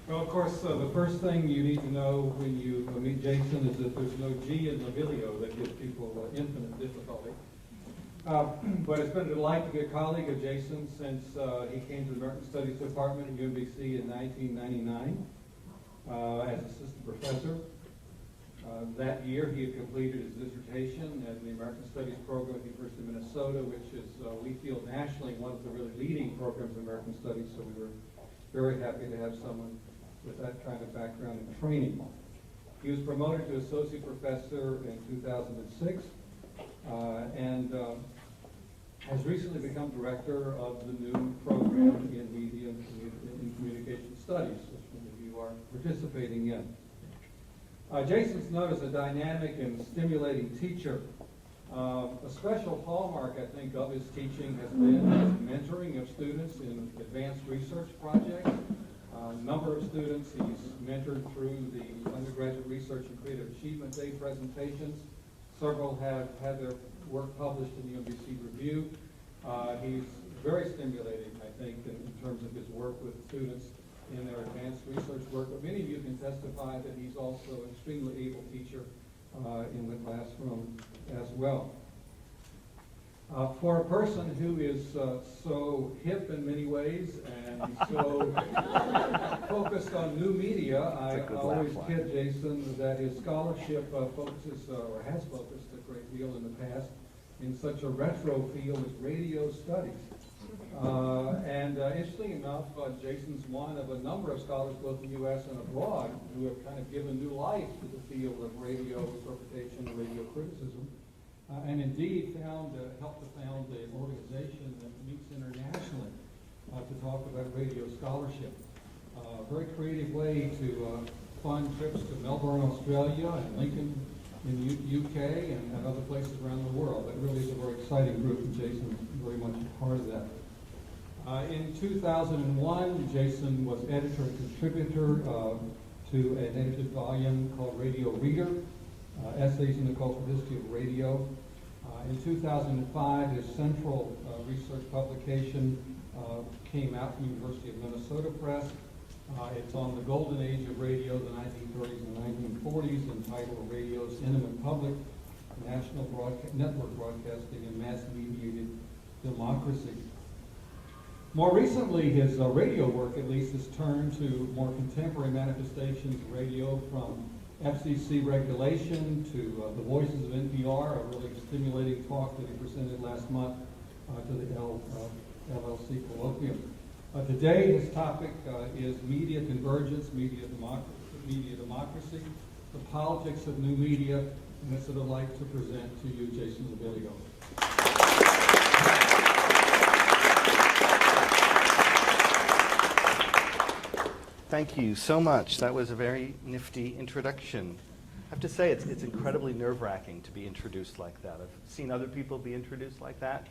Well, of course, the first thing you need to know when you meet Jason is that there's no G in Loviglio that gives people infinite difficulty. But it's been a delight to be a colleague of Jason since he came to the American Studies Department at UMBC in 1999 as assistant professor. That year he had completed his dissertation in the American Studies program at the University of Minnesota, which is, we feel nationally, one of the really leading programs in American Studies, so we were very happy to have someone with that kind of background and training. He was promoted to associate professor in 2006 and has recently become director of the new program in Media and Communication Studies, which many of you are participating in. Jason's known as a dynamic and stimulating teacher. A special hallmark, I think, of his teaching has been his mentoring of students in advanced research projects. A number of students he's mentored through the undergraduate research and creative achievement day presentations. Several have had their work published in the UMBC Review. He's very stimulating, I think, in terms of his work with students in their advanced research work. But many of you can testify that he's also an extremely able teacher in the classroom as well. For a person who is so hip in many ways and so focused on new media, I always kid Jason that his scholarship focuses, or has focused a great deal in the past, in such a retro field as radio studies. Interestingly enough, Jason's one of a number of scholars both in the U.S. and abroad who have kind of given new life to the field of radio interpretation and radio criticism. And indeed helped to found an organization that meets internationally to talk about radio scholarship. A very creative way to fund trips to Melbourne, Australia, and Lincoln in the UK, and other places around the world. That really is a very exciting group, and Jason is very much a part of that. In 2001, Jason was editor and contributor to an edited volume called Radio Reader, Essays in the Cultural History of Radio. In 2005, his central research publication came out from the University of Minnesota Press. It's on the golden age of radio, the 1930s and 1940s, entitled Radio's Intimate Public, National Network Broadcasting and Mass-Mediated Democracy. More recently, his radio work, at least, has turned to more contemporary manifestations of radio, from FCC regulation to the Voices of NPR, a really stimulating talk that he presented last month to the LLC colloquium. Today, his topic is media convergence, media democracy, the politics of new media, and it's a delight to present to you Jason Loviglio. Thank you so much. That was a very nifty introduction. I have to say, it's incredibly nerve-wracking to be introduced like that. I've seen other people be introduced like that.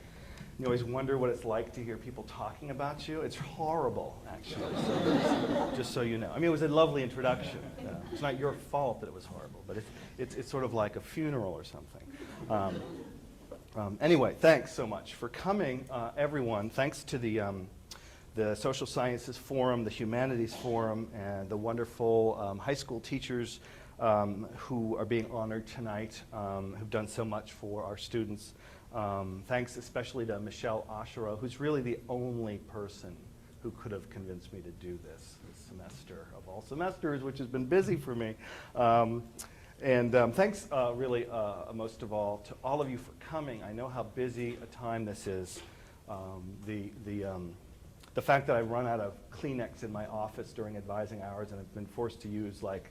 You always wonder what it's like to hear people talking about you. It's horrible, actually, so just so you know. I mean, it was a lovely introduction. It's not your fault that it was horrible, but it's sort of like a funeral or something. Anyway, thanks so much for coming, everyone. Thanks to the Social Sciences Forum, the Humanities Forum, and the wonderful high school teachers who are being honored tonight, who've done so much for our students. Thanks especially to Michelle Osherow, who's really the only person who could have convinced me to do this semester of all semesters, which has been busy for me. Thanks really most of all to all of you for coming. I know how busy a time this is. The fact that I run out of Kleenex in my office during advising hours and I've been forced to use like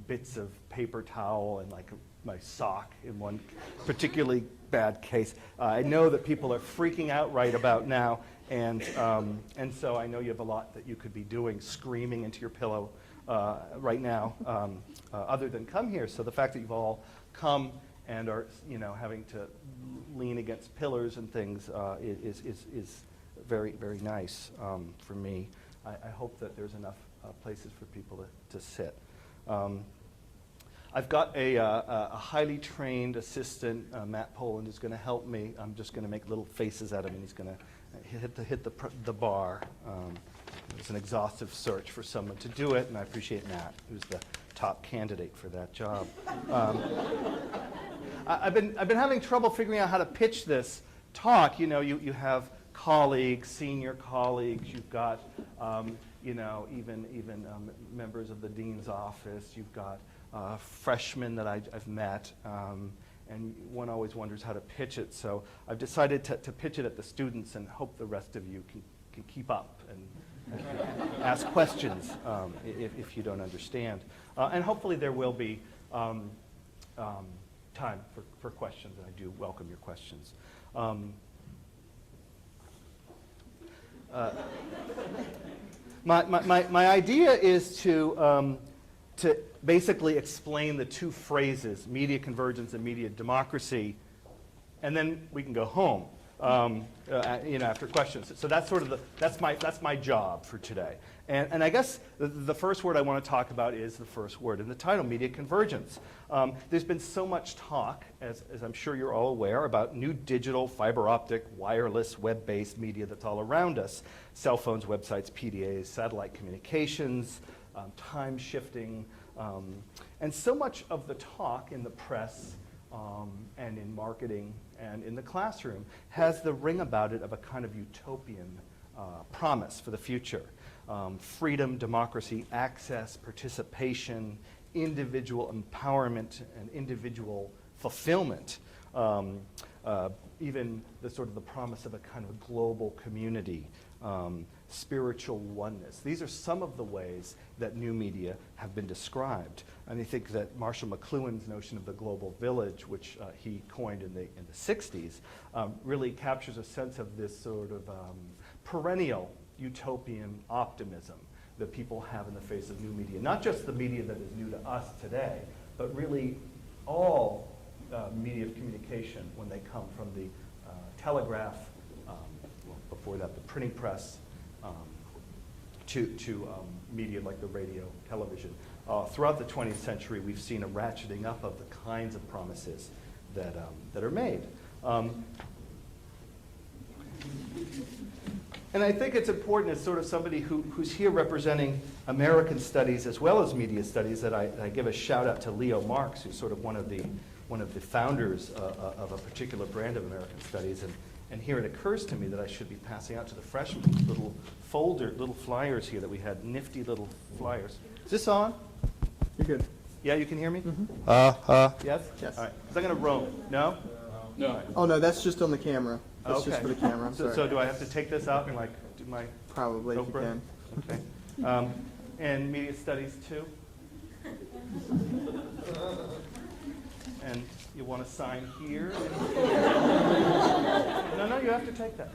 bits of paper towel and like my sock in one particularly bad case. I know that people are freaking out right about now, and so I know you have a lot that you could be doing, screaming into your pillow right now, other than come here. So the fact that you've all come and are, having to lean against pillars and things is very, very nice for me. I hope that there's enough places for people to sit. I've got a highly trained assistant, Matt Poland, who's going to help me. I'm just going to make little faces at him, and he's going to hit the bar. It was an exhaustive search for someone to do it, and I appreciate Matt, who's the top candidate for that job. I've been having trouble figuring out how to pitch this talk. You know, you have colleagues, senior colleagues. You've got, you know, even members of the dean's office. You've got freshmen that I've met, and one always wonders how to pitch it. So I've decided to pitch it at the students and hope the rest of you can keep up and ask questions if you don't understand. And hopefully there will be time for questions, and I do welcome your questions. My idea is to basically explain the two phrases, media convergence and media democracy, and then we can go home, you know, after questions. So that's sort of that's my job for today. And I guess the first word I want to talk about is the first word in the title, media convergence. There's been so much talk, as I'm sure you're all aware, about new digital, fiber optic, wireless, web-based media that's all around us. Cell phones, websites, PDAs, satellite communications, time shifting. And so much of the talk in the press and in marketing and in the classroom has the ring about it of a kind of utopian promise for the future. Freedom, democracy, access, participation, individual empowerment, and individual fulfillment. Even the promise of a kind of global community, spiritual oneness. These are some of the ways that new media have been described. And I think that Marshall McLuhan's notion of the global village, which he coined in the 60s, really captures a sense of this sort of perennial utopian optimism that people have in the face of new media. Not just the media that is new to us today, but really all media of communication when they come from the telegraph, before that the printing press, to media like the radio, television. Throughout the 20th century, we've seen a ratcheting up of the kinds of promises that are made. And I think it's important, as sort of somebody who's here representing American studies as well as media studies, that I give a shout out to Leo Marx, who's sort of one of the founders of a particular brand of American studies. And here it occurs to me that I should be passing out to the freshmen little flyers here that we had, nifty little flyers. Is this on? You're good. Yeah, you can hear me? Mm-hmm. Yes? Yes. All right. Is that going to roam? No? No. All right. Oh, no, that's just on the camera. That's Okay. just for the camera. I'm sorry. So do I have to take this out and like do my Probably, if you GoPro? can. Okay. And media studies too? And you want to sign here? No, you have to take that.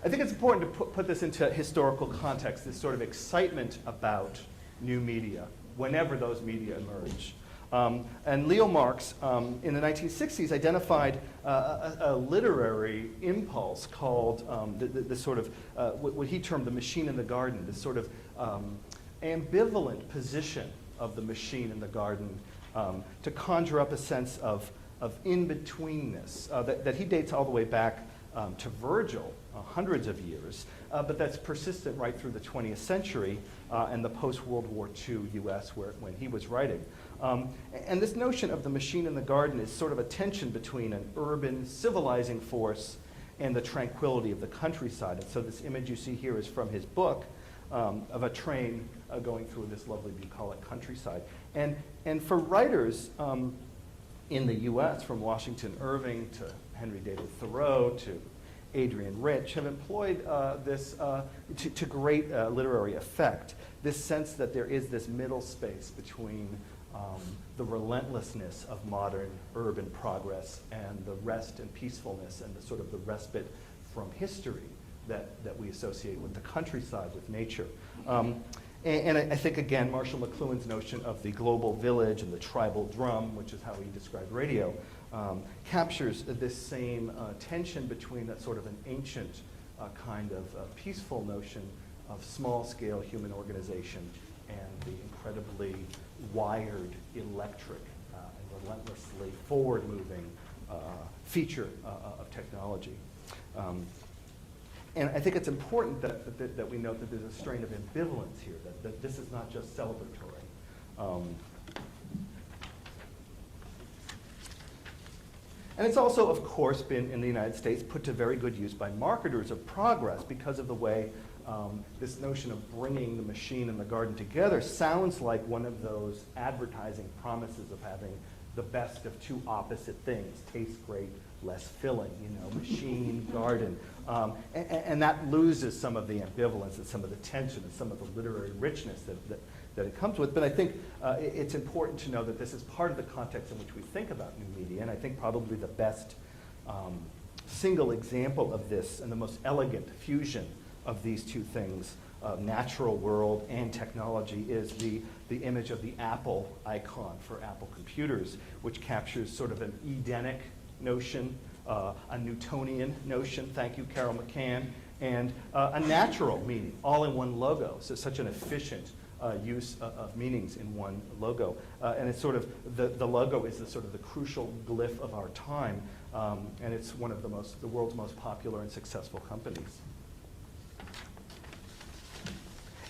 I think it's important to put this into historical context, this sort of excitement about new media, whenever those media emerge. And Leo Marx, in the 1960s, identified a literary impulse called the sort of, what he termed the machine in the garden, this sort of ambivalent position of the machine in the garden, to conjure up a sense of in-betweenness that he dates all the way back to Virgil, hundreds of years, but that's persistent right through the 20th century and the post-World War II US when he was writing. And this notion of the machine in the garden is sort of a tension between an urban civilizing force and the tranquility of the countryside. And so this image you see here is from his book of a train going through this lovely bucolic countryside. And for writers in the US, from Washington Irving to Henry David Thoreau to Adrian Rich, have employed this to great literary effect, this sense that there is this middle space between the relentlessness of modern urban progress and the rest and peacefulness and the sort of the respite from history that we associate with the countryside, with nature. And I think, again, Marshall McLuhan's notion of the global village and the tribal drum, which is how he described radio, captures this same tension between that sort of an ancient kind of peaceful notion of small-scale human organization and the incredibly wired, electric, and relentlessly forward-moving feature of technology. And I think it's important that we note that there's a strain of ambivalence here, that this is not just celebratory. And it's also, of course, been in the United States put to very good use by marketers of progress because of the way this notion of bringing the machine and the garden together sounds like one of those advertising promises of having the best of two opposite things: tastes great, less filling, machine, garden. And that loses some of the ambivalence and some of the tension and some of the literary richness that it comes with. But I think it's important to know that this is part of the context in which we think about new media, and I think probably the best single example of this and the most elegant fusion of these two things, natural world and technology, is the image of the Apple icon for Apple computers, which captures sort of an Edenic notion, a Newtonian notion, thank you, Carol McCann, and a natural meaning, all in one logo. So such an efficient use of meanings in one logo. And it's sort of, the logo is the sort of the crucial glyph of our time, and it's one of the world's most popular and successful companies.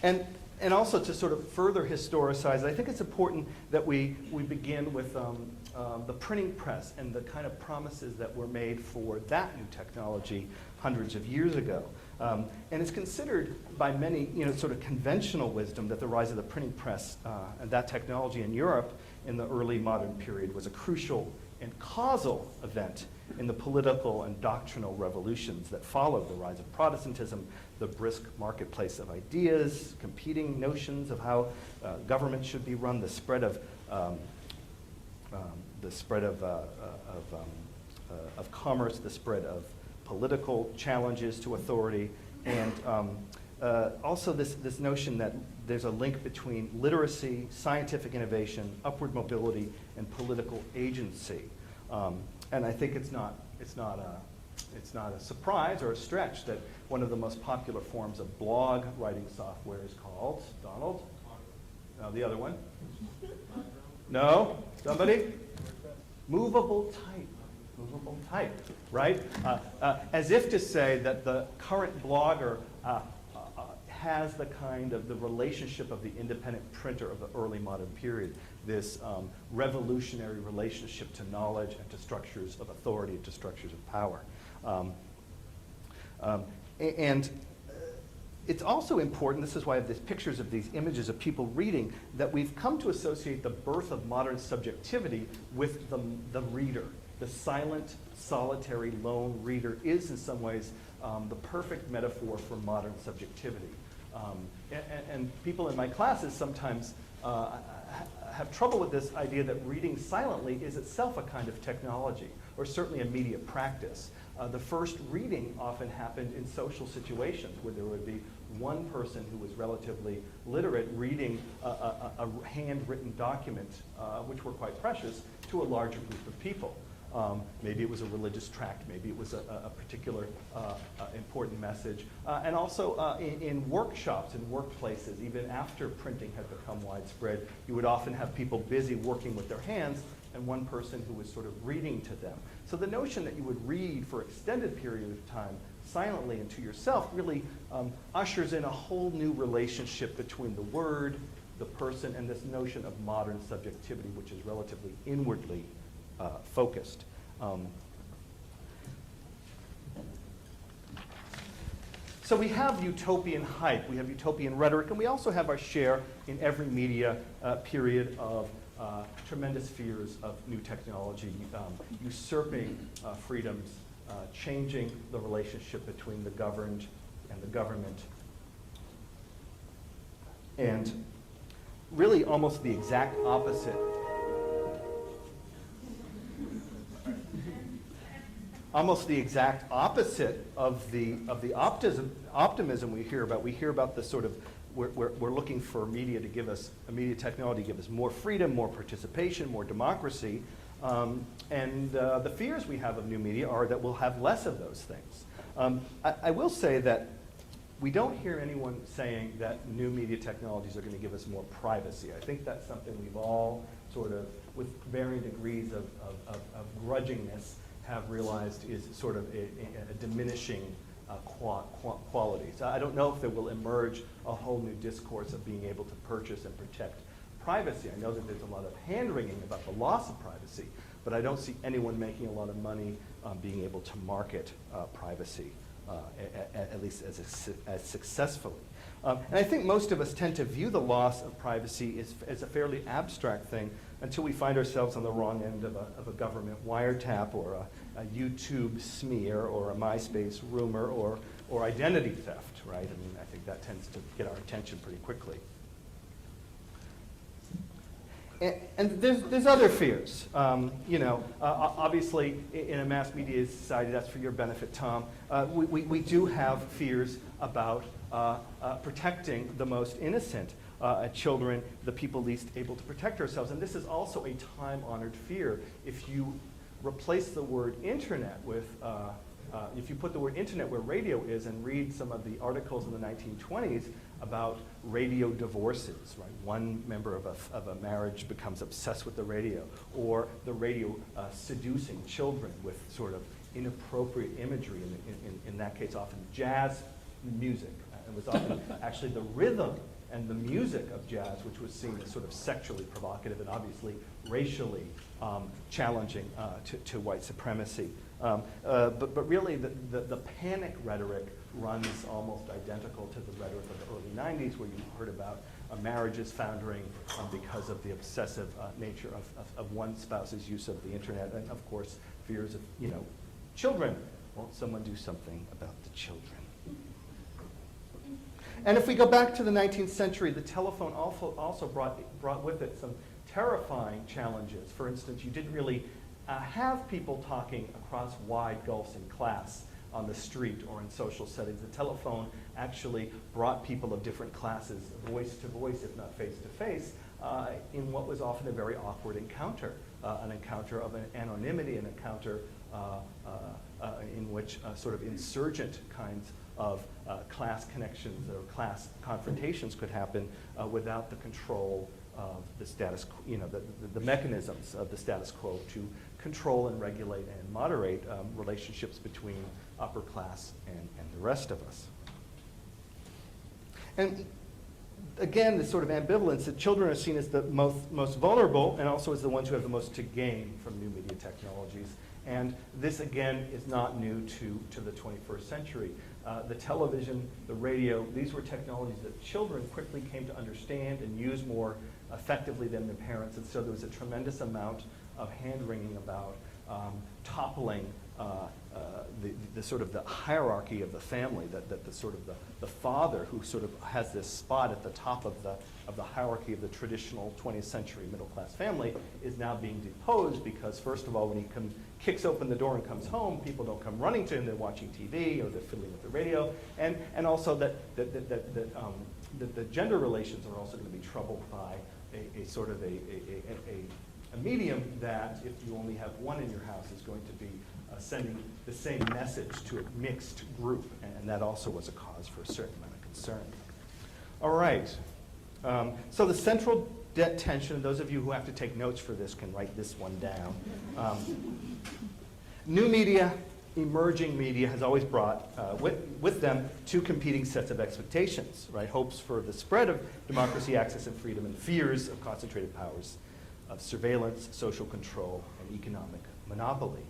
And also to sort of further historicize, I think it's important that we begin with the printing press and the kind of promises that were made for that new technology hundreds of years ago. And it's considered by many, sort of conventional wisdom that the rise of the printing press and that technology in Europe in the early modern period was a crucial and causal event in the political and doctrinal revolutions that followed the rise of Protestantism, the brisk marketplace of ideas, competing notions of how government should be run, the spread of commerce, the spread of political challenges to authority, and also this notion that there's a link between literacy, scientific innovation, upward mobility, and political agency. And I think it's not a surprise or a stretch that one of the most popular forms of blog writing software is called, Donald? No, the other one? No? Somebody? Movable type. Movable type, right? As if to say that the current blogger has the kind of the relationship of the independent printer of the early modern period, this revolutionary relationship to knowledge and to structures of authority and to structures of power. And it's also important, this is why I have these pictures of these images of people reading, that we've come to associate the birth of modern subjectivity with the reader. The silent, solitary, lone reader is in some ways the perfect metaphor for modern subjectivity. And people in my classes sometimes have trouble with this idea that reading silently is itself a kind of technology, or certainly a media practice. The first reading often happened in social situations where there would be one person who was relatively literate reading a handwritten document, which were quite precious, to a larger group of people. Maybe it was a religious tract, maybe it was a particular important message. And also in workshops and workplaces, even after printing had become widespread, you would often have people busy working with their hands and one person who was sort of reading to them. So the notion that you would read for extended period of time silently and to yourself really ushers in a whole new relationship between the word, the person, and this notion of modern subjectivity, which is relatively inwardly focused. So we have utopian hype, we have utopian rhetoric, and we also have our share in every media period of tremendous fears of new technology, usurping freedoms, changing the relationship between the governed and the government, and really almost the exact opposite. Almost the exact opposite of the optimism we hear about. We hear about the sort of we're looking for media to give us media technology to give us more freedom, more participation, more democracy, and the fears we have of new media are that we'll have less of those things. I will say that we don't hear anyone saying that new media technologies are going to give us more privacy. I think that's something we've all sort of, with varying degrees of grudgingness, have realized is sort of a diminishing quality. So I don't know if there will emerge a whole new discourse of being able to purchase and protect privacy. I know that there's a lot of hand-wringing about the loss of privacy, but I don't see anyone making a lot of money being able to market privacy, at least as successfully. And I think most of us tend to view the loss of privacy as a fairly abstract thing until we find ourselves on the wrong end of a government wiretap or a YouTube smear or a MySpace rumor or identity theft, right? I mean, I think that tends to get our attention pretty quickly. And there's other fears. Obviously, in a mass-mediated society, that's for your benefit, Tom, we do have fears about protecting the most innocent children, the people least able to protect ourselves. And this is also a time-honored fear. If you replace the word internet with, if you put the word internet where radio is and read some of the articles in the 1920s about radio divorces, right? One member of a marriage becomes obsessed with the radio, or the radio seducing children with sort of inappropriate imagery, in that case often jazz music. It was often actually the rhythm and the music of jazz which was seen as sort of sexually provocative and obviously racially challenging to white supremacy. But really the panic rhetoric runs almost identical to the rhetoric of the early 90s, where you heard about marriages foundering because of the obsessive nature of one spouse's use of the internet, and of course fears of children. Won't someone do something about the children? And if we go back to the 19th century, the telephone also brought with it some terrifying challenges. For instance, you didn't really have people talking across wide gulfs in class on the street or in social settings. The telephone actually brought people of different classes, voice to voice, if not face to face, in what was often a very awkward encounter, an encounter of an anonymity, an encounter in which sort of insurgent kinds of class connections or class confrontations could happen without the control of the status, the mechanisms of the status quo to control and regulate and moderate relationships between upper class and the rest of us. And again, this sort of ambivalence that children are seen as the most vulnerable and also as the ones who have the most to gain from new media technologies. And this, again, is not new to the 21st century. The television, the radio, these were technologies that children quickly came to understand and use more effectively than their parents. And so there was a tremendous amount of hand-wringing about toppling the sort of the hierarchy of the family, that the sort of the father who sort of has this spot at the top of the hierarchy of the traditional 20th century middle-class family is now being deposed because, first of all, when he kicks open the door and comes home, people don't come running to him, they're watching TV or they're fiddling with the radio, and also that the gender relations are also going to be troubled by a sort of a medium that, if you only have one in your house, is going to be sending the same message to a mixed group, and that also was a cause for a certain amount of concern. All right, so the central tension, those of you who have to take notes for this can write this one down. New media, emerging media has always brought with them two competing sets of expectations, right? Hopes for the spread of democracy, access, and freedom, and fears of concentrated powers of surveillance, social control, and economic monopoly.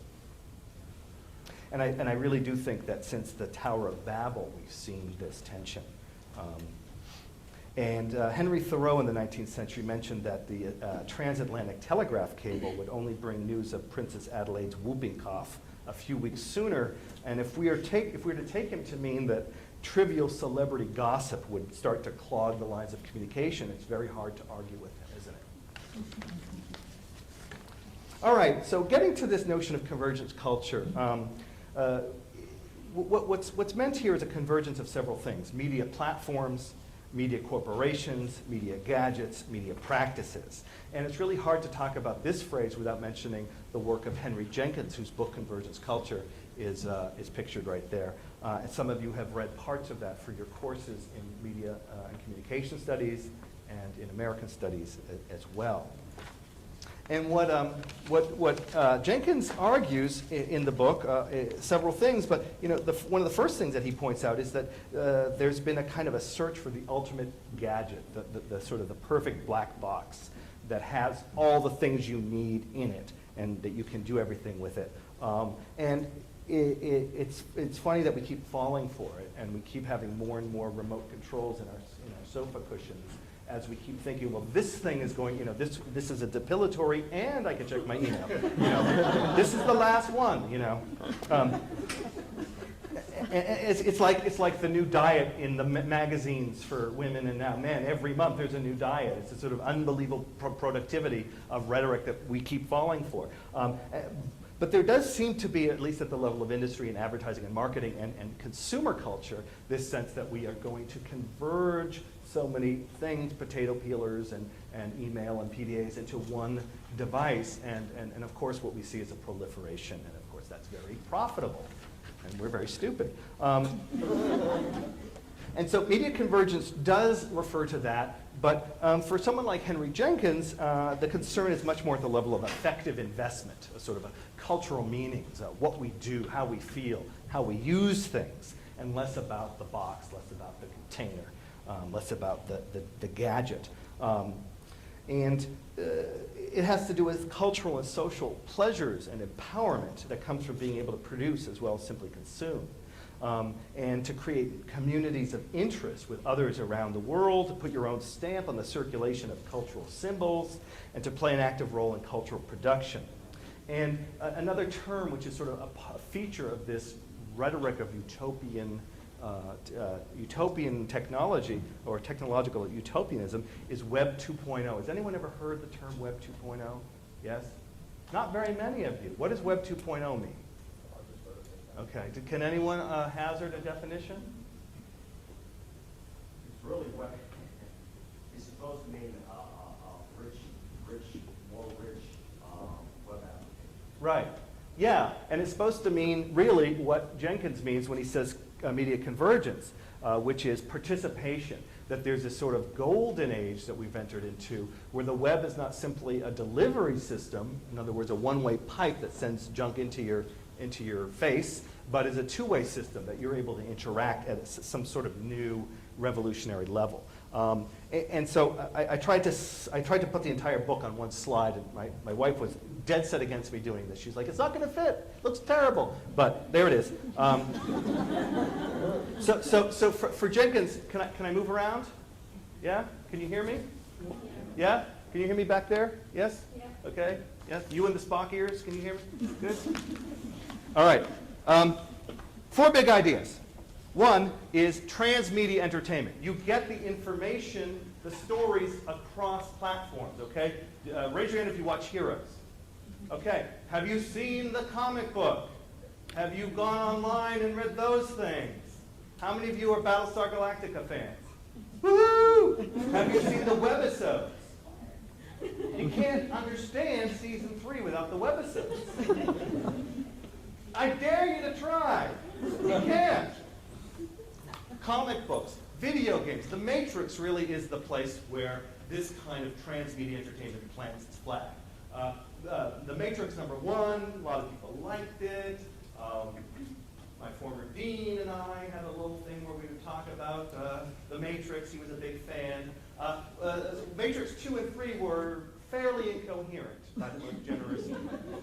And I really do think that since the Tower of Babel, we've seen this tension. Henry Thoreau in the 19th century mentioned that the transatlantic telegraph cable would only bring news of Princess Adelaide's whooping cough a few weeks sooner. And if we were to take him to mean that trivial celebrity gossip would start to clog the lines of communication, it's very hard to argue with him, isn't it? All right, so getting to this notion of convergence culture, what's meant here is a convergence of several things: media platforms, media corporations, media gadgets, media practices. And it's really hard to talk about this phrase without mentioning the work of Henry Jenkins, whose book Convergence Culture is pictured right there. And some of you have read parts of that for your courses in media and communication studies and in American studies as well. And what Jenkins argues in the book, several things, but one of the first things that he points out is that there's been a kind of a search for the ultimate gadget, the sort of the perfect black box that has all the things you need in it and that you can do everything with it. And it's funny that we keep falling for it and we keep having more and more remote controls in our sofa cushions, as we keep thinking, well, this thing is going, this is a depilatory, and I can check my email. This is the last one. It's like the new diet in the magazines for women and now men. Every month there's a new diet. It's a sort of unbelievable productivity of rhetoric that we keep falling for. But there does seem to be, at least at the level of industry and advertising and marketing and consumer culture, this sense that we are going to converge so many things, potato peelers and email and PDAs into one device. And of course what we see is a proliferation, and of course that's very profitable. And we're very stupid. And so media convergence does refer to that, but for someone like Henry Jenkins, the concern is much more at the level of effective investment, a sort of a cultural meanings, what we do, how we feel, how we use things, and less about the box, less about the container, less about the gadget. And it has to do with cultural and social pleasures and empowerment that comes from being able to produce as well as simply consume. And to create communities of interest with others around the world, to put your own stamp on the circulation of cultural symbols, and to play an active role in cultural production. And another term which is sort of a feature of this rhetoric of utopian technology, or technological utopianism, is Web 2.0. Has anyone ever heard the term Web 2.0? Yes? Not very many of you. What does Web 2.0 mean? Okay. Can anyone hazard a definition? It's really what it's supposed to mean more rich web application. Right. Yeah, and it's supposed to mean really what Jenkins means when he says media convergence, which is participation, that there's this sort of golden age that we've entered into where the web is not simply a delivery system, in other words, a one-way pipe that sends junk into your face, but is a two-way system that you're able to interact at some sort of new revolutionary level. And so I tried to put the entire book on one slide, and my wife was dead set against me doing this. She's like, it's not going to fit. It looks terrible. But there it is. So for Jenkins, can I move around? Yeah? Can you hear me? Yeah? Can you hear me back there? Yes? Yeah. Okay. Yes? You and the Spock ears, can you hear me? Good? All right. 4 big ideas. One is transmedia entertainment. You get the information, the stories across platforms, okay? Raise your hand if you watch Heroes. Okay, have you seen the comic book? Have you gone online and read those things? How many of you are Battlestar Galactica fans? Woohoo! Have you seen the webisodes? You can't understand season 3 without the webisodes. I dare you to try. You can't. Comic books, video games. The Matrix really is the place where this kind of transmedia entertainment plants its flag. The Matrix #1, a lot of people liked it. My former dean and I had a little thing where we would talk about the Matrix. He was a big fan. Matrix 2 and 3 were fairly incoherent, that was generous,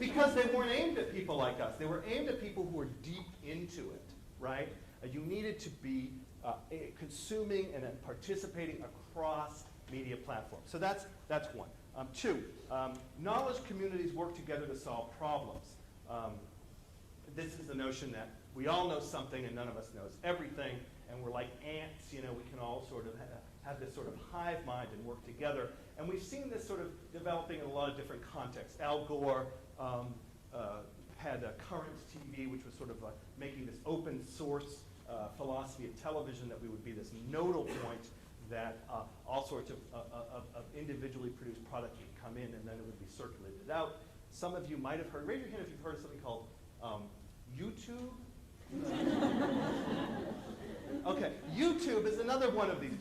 because they weren't aimed at people like us. They were aimed at people who were deep into it, right? You needed to be consuming and participating across media platforms. So that's one. 2, knowledge communities work together to solve problems. This is the notion that we all know something and none of us knows everything, and we're like ants, we can all sort of have this sort of hive mind and work together. And we've seen this sort of developing in a lot of different contexts. Al Gore had Current TV, which was sort of making this open source philosophy of television, that we would be this nodal point that all sorts of individually produced product would come in and then it would be circulated out. Some of you might have heard, raise your hand if you've heard of something called YouTube. Okay, YouTube is another one of these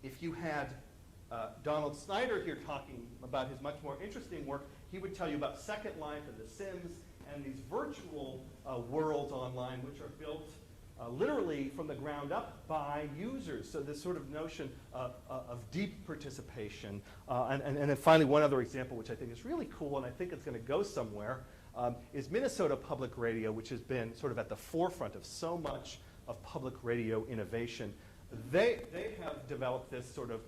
if you had Donald Snyder here talking about his much more interesting work, he would tell you about Second Life and The Sims and these virtual worlds online, which are built literally from the ground up by users. So this sort of notion of deep participation. And then finally, one other example, which I think is really cool, and I think it's going to go somewhere, is Minnesota Public Radio, which has been sort of at the forefront of so much of public radio innovation. They have developed this sort of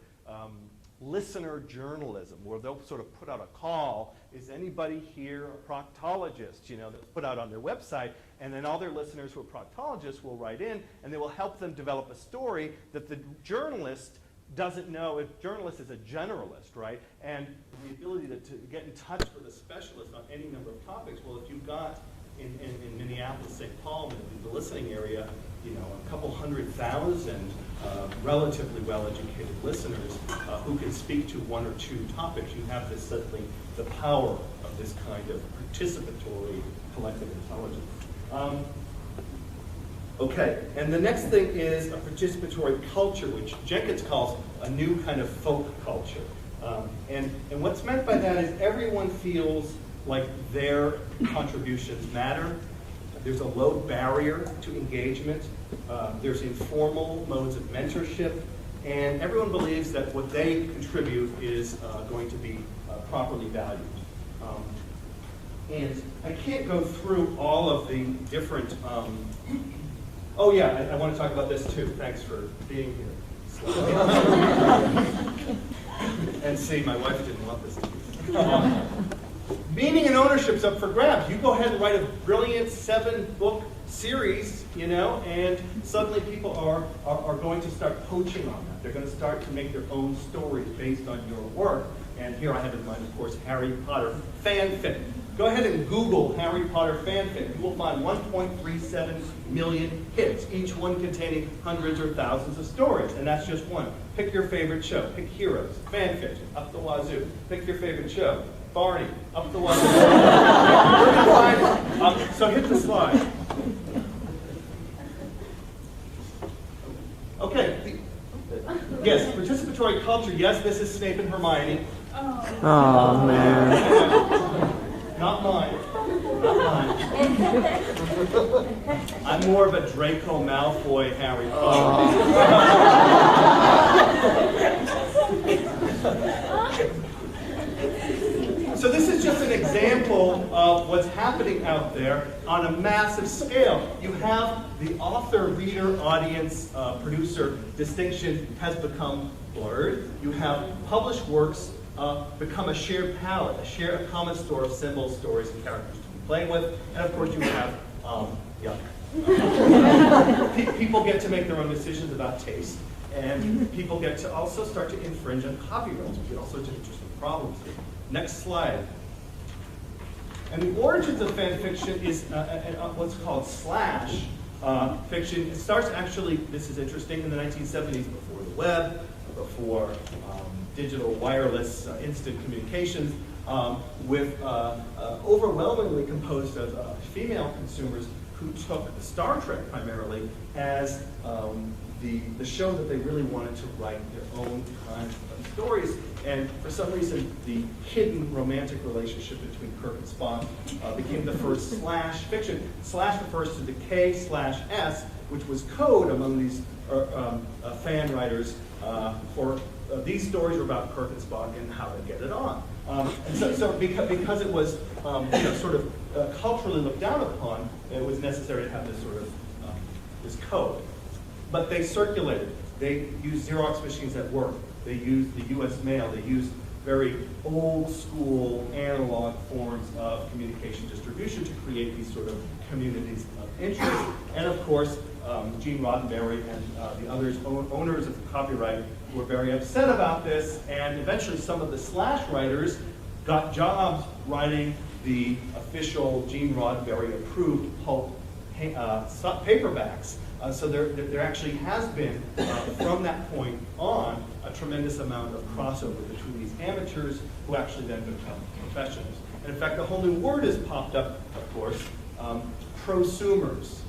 listener journalism, where they'll sort of put out a call, is anybody here a proctologist? You know, they'll put out on their website, and then all their listeners who are proctologists will write in, and they will help them develop a story that the journalist doesn't know. If journalist is a generalist, right? And the ability to get in touch with a specialist on any number of topics. Well, if you've got in Minneapolis, St. Paul, in the listening area, you know, a couple 100,000 relatively well-educated listeners who can speak to one or two topics, you have this suddenly the power of this kind of participatory collective intelligence. Okay, and the next thing is a participatory culture, which Jenkins calls a new kind of folk culture. And what's meant by that is everyone feels like their contributions matter. There's a low barrier to engagement. There's informal modes of mentorship. And everyone believes that what they contribute is going to be properly valued. And I can't go through all of the different... oh yeah, I want to talk about this too. Thanks for being here. And see, my wife didn't want this to be. Meaning and ownership's up for grabs. You go ahead and write a brilliant 7-book series, you know, and suddenly people are going to start poaching on that. They're going to start to make their own stories based on your work. And here I have in mind, of course, Harry Potter fanfic. Go ahead and Google Harry Potter fanfic. You will find 1.37 million hits, each one containing hundreds or thousands of stories. And that's just one. Pick your favorite show. Pick Heroes, fanfiction, up the wazoo. Pick your favorite show. Barney, up the wazoo. So hit the slide. Okay. Yes, participatory culture. Yes, this is Snape and Hermione. Oh, man. Not mine. Not mine. I'm more of a Draco Malfoy Harry Potter. So this is just an example of what's happening out there on a massive scale. You have the author, reader, audience, producer distinction has become blurred. You have published works become a shared palette, a common store of symbols, stories, and characters to be playing with. And of course you have, people get to make their own decisions about taste. And people get to also start to infringe on copyrights. We get all sorts of interesting problems here. Next slide. And the origins of fan fiction is what's called slash fiction. It starts actually, this is interesting, in the 1970s, before the web, before digital wireless instant communications, with overwhelmingly composed of female consumers who took Star Trek primarily as the show that they really wanted to write their own kinds of stories. And for some reason, the hidden romantic relationship between Kirk and Spock became the first slash fiction. Slash refers to the K/S, which was code among these fan writers for these stories were about Kirk and Spock and how to get it on. And so because it was sort of culturally looked down upon, it was necessary to have this sort of this code. But they circulated. They used Xerox machines at work. They used the U.S. mail. They used very old school analog forms of communication distribution to create these sort of communities of interest. And of course, Gene Roddenberry and the others, owners of copyright, were very upset about this. And eventually some of the slash writers got jobs writing the official Gene Roddenberry approved pulp paperbacks. So there actually has been, from that point on, a tremendous amount of crossover between these amateurs who actually then become professionals. And in fact, a whole new word has popped up, of course, prosumers.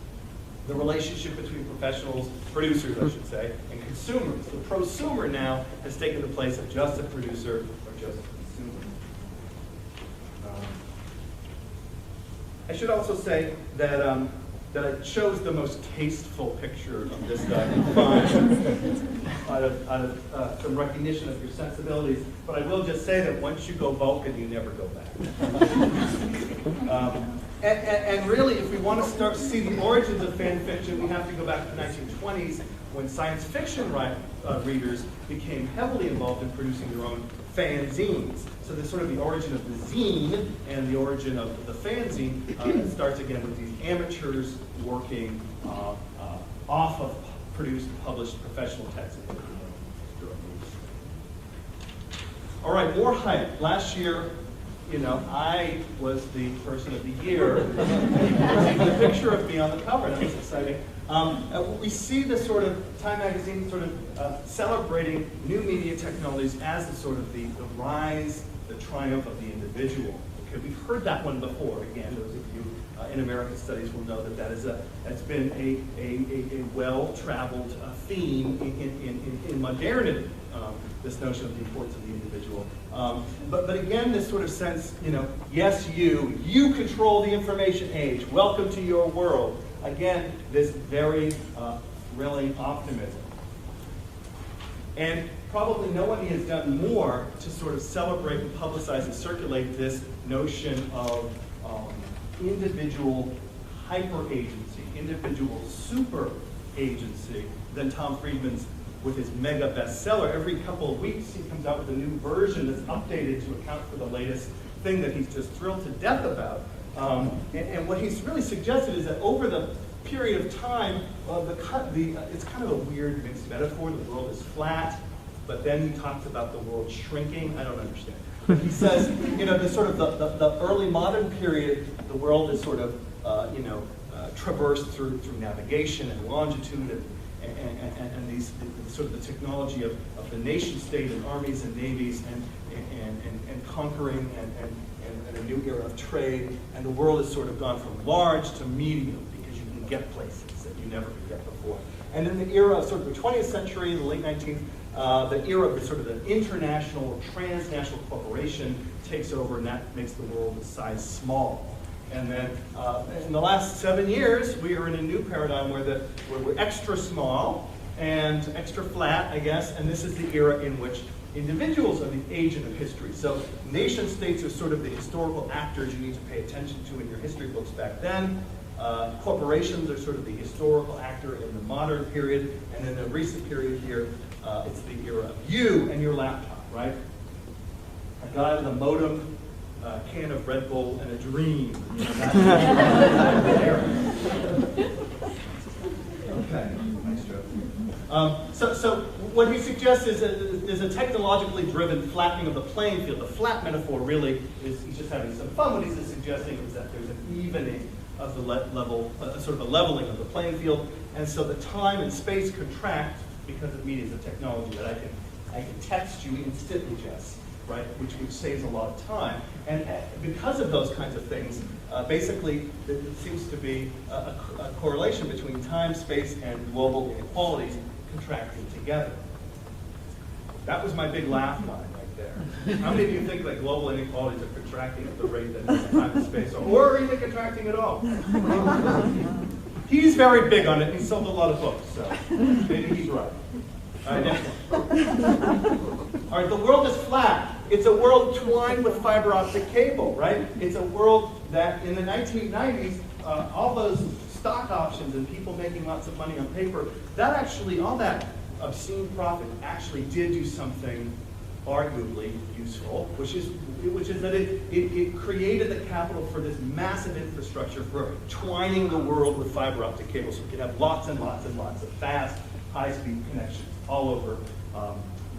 the relationship between professionals, producers, I should say, and consumers. The prosumer now has taken the place of just a producer or just a consumer. I should also say that that I chose the most tasteful picture of this that I could find out of some recognition of your sensibilities. But I will just say that once you go Vulcan, you never go back. And really, if we want to start to see the origins of fan fiction, we have to go back to the 1920s when science fiction readers became heavily involved in producing their own fanzines. So there's sort of the origin of the zine and the origin of the fanzine starts again with these amateurs working off of produced, published professional texts. All right, more hype. Last year, you know, I was the person of the year. The picture of me on the cover, that was exciting. We see the sort of Time magazine sort of celebrating new media technologies as the sort of the rise, the triumph of the individual. Okay, we've heard that one before. Again, those of you in American studies will know that that's been a well-traveled theme in modernity. This notion of the importance of the individual. But again, this sort of sense, you know, yes, you control the information age. Welcome to your world. Again, this very thrilling optimism. And probably no one has done more to sort of celebrate and publicize and circulate this notion of individual hyper-agency, individual super-agency than Tom Friedman's with his mega bestseller. Every couple of weeks he comes out with a new version that's updated to account for the latest thing that he's just thrilled to death about. And what he's really suggested is that over the period of time, it's kind of a weird mixed metaphor. The world is flat, but then he talks about the world shrinking. I don't understand. But he says, you know, the sort of the early modern period, the world is sort of, traversed through navigation and longitude and these sort of the technology of the nation state and armies and navies and conquering and a new era of trade, and the world has sort of gone from large to medium because you can get places that you never could get before. And in the era of sort of the 20th century, the late 19th, the era of sort of the international or transnational corporation takes over, and that makes the world size small. And then in the last 7 years, we are in a new paradigm where we're extra small and extra flat, I guess, and this is the era in which individuals are the agent of history. So nation states are sort of the historical actors you need to pay attention to in your history books back then. Corporations are sort of the historical actor in the modern period, and in the recent period here, it's the era of you and your laptop, right? A guy with a modem, a can of Red Bull, and a dream. You know, that's the era. Okay, nice joke. So what he suggests is a technologically driven flattening of the playing field. The flat metaphor really is, he's just having some fun. What he's suggesting is that there's an evening of the level, sort of a leveling of the playing field, and so the time and space contract because of mediums of technology that I can text you instantly, Jess, right? Which saves a lot of time. And because of those kinds of things, basically there seems to be a correlation between time, space, and global inequalities contracting together. That was my big laugh line right there. How many of you think that global inequalities are contracting at the rate that time and space are, or even contracting at all? He's very big on it. He sold a lot of books, so maybe he's right. All right, next one. All right, the world is flat. It's a world twined with fiber optic cable, right? It's a world that in the 1990s, all those stock options and people making lots of money on paper, that actually, all that obscene profit actually did do something arguably useful, which is that it created the capital for this massive infrastructure for twining the world with fiber optic cable, so we could have lots and lots and lots of fast, high-speed connections all over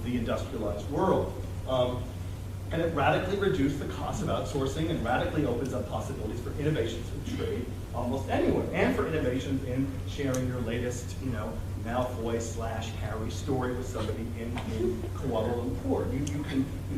the industrialized world. And it radically reduced the cost of outsourcing and radically opens up possibilities for innovations in trade almost anywhere, and for innovations in sharing your latest, Malfoy/Harry story with somebody in Kuala Lumpur. You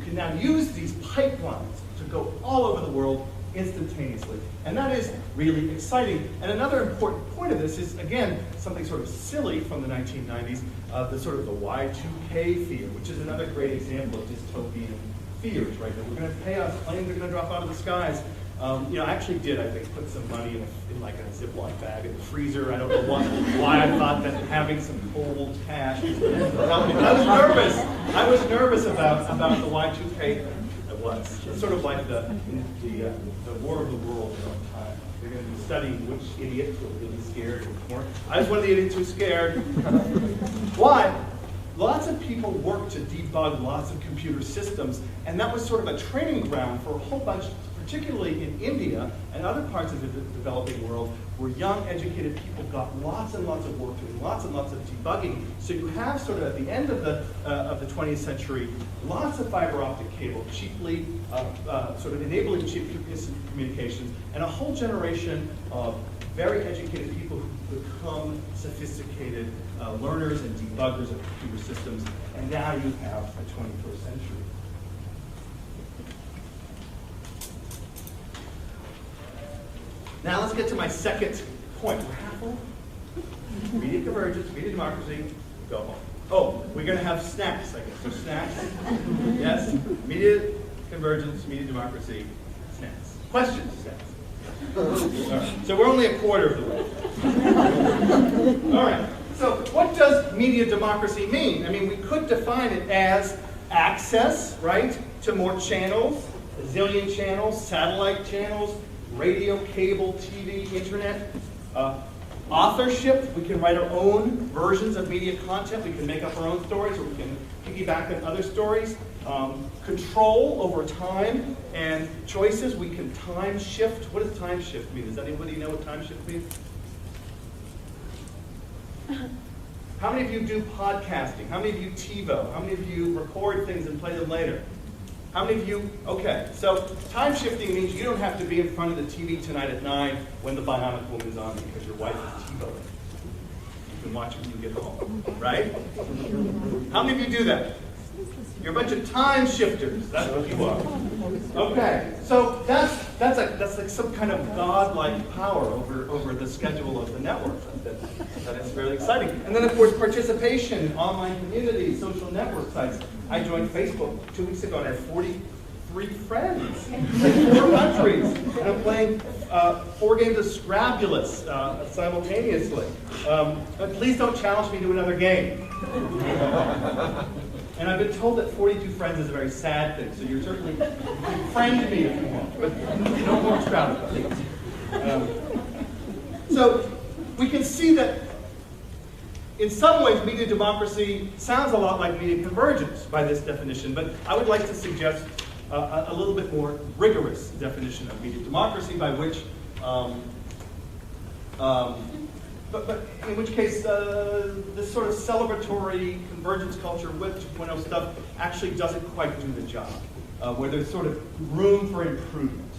can now use these pipelines to go all over the world instantaneously. And that is really exciting. And another important point of this is, again, something sort of silly from the 1990s, the sort of the Y2K fear, which is another great example of dystopian fears, right? That we're going to chaos, planes are going to drop out of the skies. You know, I actually did, I think, put some money in like a Ziploc bag in the freezer. I don't know why I thought that having some cold cash was going to help me. I was nervous. I was nervous about the Y2K. It was. It's sort of like the War of the Worlds in our time. They're going to be studying which idiots will really be scared more. I was one of the idiots who was scared. Why? Lots of people work to debug lots of computer systems, and that was sort of a training ground for a whole bunch, particularly in India and other parts of the developing world, where young, educated people got lots and lots of work doing lots and lots of debugging. So you have sort of at the end of the 20th century, lots of fiber optic cable, cheaply sort of enabling cheap instant communications, and a whole generation of very educated people who become sophisticated learners and debuggers of computer systems. And now you have the 21st century. Now let's get to my second point. We're half full. Media convergence, media democracy, go home. Oh, we're going to have snacks, I guess. So snacks, yes. Media convergence, media democracy, snacks. Questions, snacks. All right. So we're only a quarter of the way. All right. So what does media democracy mean? I mean, we could define it as access, right, to more channels, a zillion channels, satellite channels, radio, cable, TV, internet. Authorship, we can write our own versions of media content. We can make up our own stories, or we can piggyback on other stories. Control over time and choices. We can time shift. What does time shift mean? Does anybody know what time shift means? How many of you do podcasting? How many of you TiVo? How many of you record things and play them later? How many of you? Okay, so time shifting means you don't have to be in front of the TV tonight at 9 when the Bionic Woman's on because your wife is TiVoing. You can watch it when you get home, right? How many of you do that? You're a bunch of time shifters. That's what you are. Okay, so that's like some kind of godlike power over the schedule of the network. That is fairly exciting. And then, of course, participation in online communities, social network sites. I joined Facebook 2 weeks ago and I had 43 friends in 4 countries. And I'm playing 4 games of Scrabulous simultaneously. But please don't challenge me to another game. And I've been told that 42 friends is a very sad thing, so you're certainly, you can friend me if you want, but no more Scrabble. So we can see that in some ways media democracy sounds a lot like media convergence by this definition, but I would like to suggest a little bit more rigorous definition of media democracy, by which but in which case, this sort of celebratory convergence culture, Web 2.0 stuff actually doesn't quite do the job, where there's sort of room for improvement.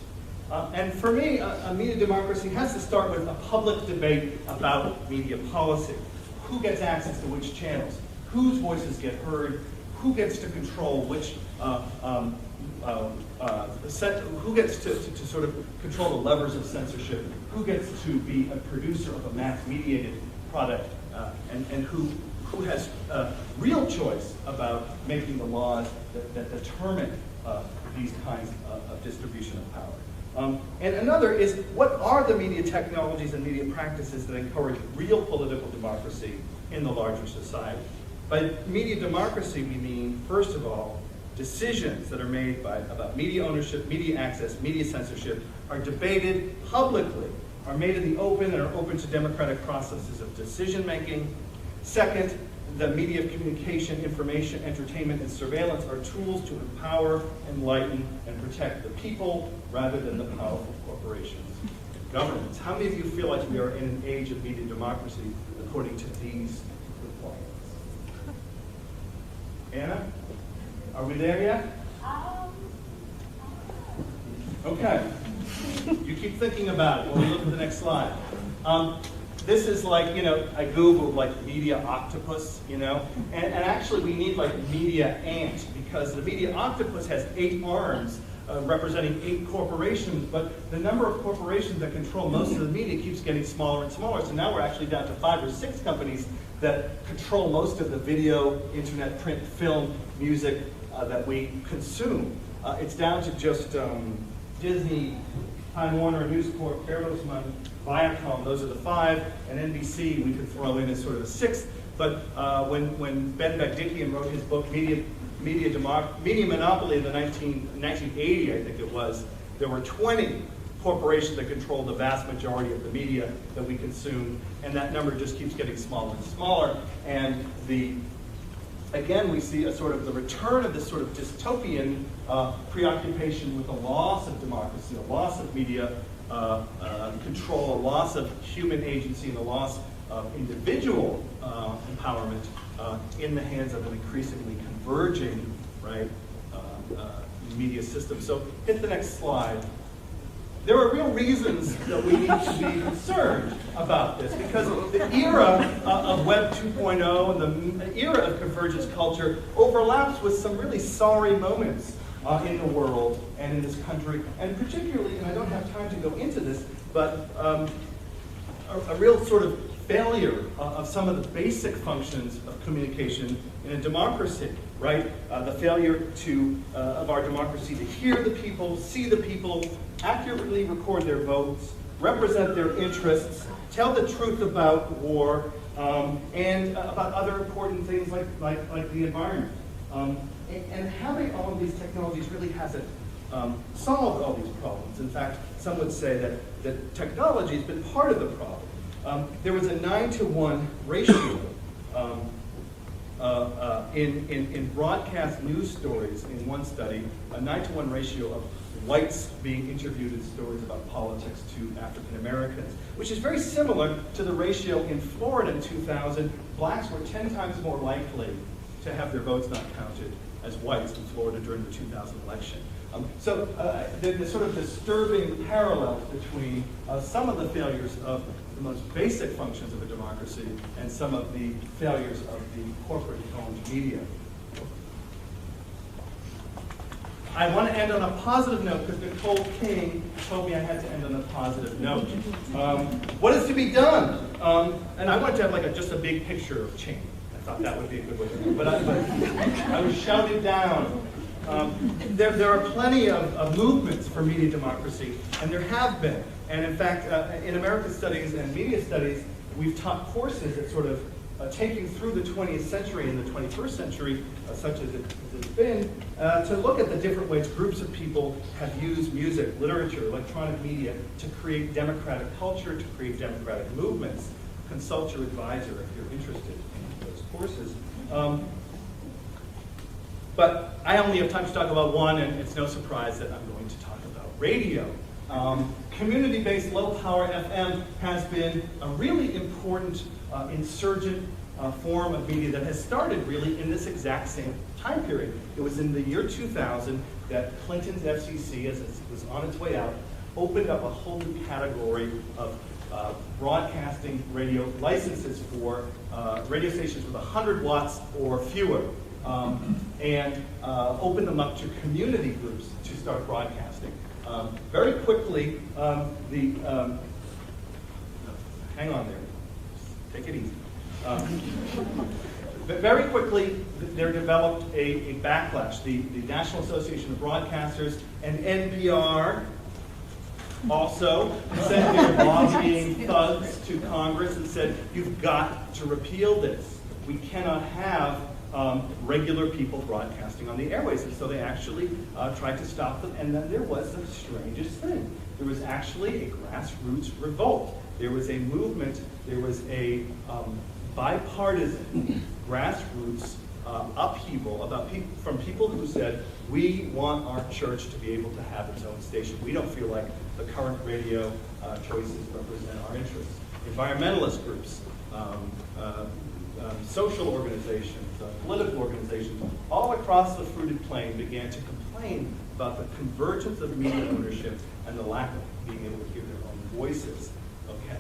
And for me, a media democracy has to start with a public debate about media policy. Who gets access to which channels? Whose voices get heard? Who gets to control which who gets to sort of control the levers of censorship? Who gets to be a producer of a mass-mediated product? And who has real choice about making the laws that determine these kinds of distribution of power? And another is, what are the media technologies and media practices that encourage real political democracy in the larger society? By media democracy, we mean, first of all, decisions that are made about media ownership, media access, media censorship are debated publicly, are made in the open, and are open to democratic processes of decision making. Second, the media of communication, information, entertainment, and surveillance are tools to empower, enlighten, and protect the people rather than the powerful corporations and governments. How many of you feel like we are in an age of media democracy according to these requirements? Anna? Are we there yet? Okay. You keep thinking about it when we look at the next slide. This is like, I Googled like media octopus, and actually we need like media ant, because the media octopus has 8 arms representing 8 corporations, but the number of corporations that control most of the media keeps getting smaller and smaller. So now we're actually down to 5 or 6 companies that control most of the video, internet, print, film, music that we consume. It's down to just Disney, Time Warner, News Corp, Bertelsmann, Viacom. Those are the 5, and NBC we could throw in as sort of a 6th. But when Ben Bagdikian wrote his book Media Monopoly in the 1980, I think it was, there were 20 corporations that controlled the vast majority of the media that we consume, and that number just keeps getting smaller and smaller. And again, we see a sort of the return of this sort of dystopian preoccupation with the loss of democracy, a loss of media control, a loss of human agency, and a loss of individual empowerment in the hands of an increasingly converging, right, media system. So hit the next slide. There are real reasons that we need to be concerned about this, because the era of Web 2.0 and the era of convergence culture overlaps with some really sorry moments in the world and in this country, and particularly, and I don't have time to go into this, but a real sort of failure of some of the basic functions of communication in a democracy, right? The failure of our democracy to hear the people, see the people, accurately record their votes, represent their interests, tell the truth about war, and about other important things like the environment. And having all of these technologies really hasn't solved all these problems. In fact, some would say that technology has been part of the problem. There was a 9-to-1 ratio in broadcast news stories in one study, a 9-to-1 ratio of whites being interviewed in stories about politics to African Americans, which is very similar to the ratio in Florida in 2000. Blacks were 10 times more likely to have their votes not counted as whites in Florida during the 2000 election. So the sort of disturbing parallels between some of the failures of the most basic functions of a democracy and some of the failures of the corporate-owned media. I want to end on a positive note because Nicole King told me I had to end on a positive note. What is to be done? And I wanted to have just a big picture of change. I thought that would be a good way to do it. But I was shouted down. There are plenty of movements for media democracy, and there have been. And in fact, in American Studies and Media Studies, we've taught courses that sort of take you through the 20th century and the 21st century, such as it's been, to look at the different ways groups of people have used music, literature, electronic media to create democratic culture, to create democratic movements. Consult your advisor if you're interested in those courses. But I only have time to talk about one, and it's no surprise that I'm going to talk about radio. Community-based low-power FM has been a really important insurgent form of media that has started really in this exact same time period. It was in the year 2000 that Clinton's FCC, as it was on its way out, opened up a whole new category of broadcasting radio licenses for radio stations with 100 watts or fewer, and opened them up to community groups to start broadcasting. Very quickly, hang on there, take it easy. But very quickly, there developed a backlash. The National Association of Broadcasters and NPR also sent their lobbying thugs to Congress and said, you've got to repeal this. We cannot have regular people broadcasting on the airways. And so they actually tried to stop them. And then there was the strangest thing. There was actually a grassroots revolt. There was a movement. There was a bipartisan grassroots upheaval from people who said, we want our church to be able to have its own station. We don't feel like the current radio choices represent our interests. Environmentalist groups, social organizations, political organizations, all across the fruited plain began to complain about the convergence of media ownership and the lack of being able to hear their own voices. Okay.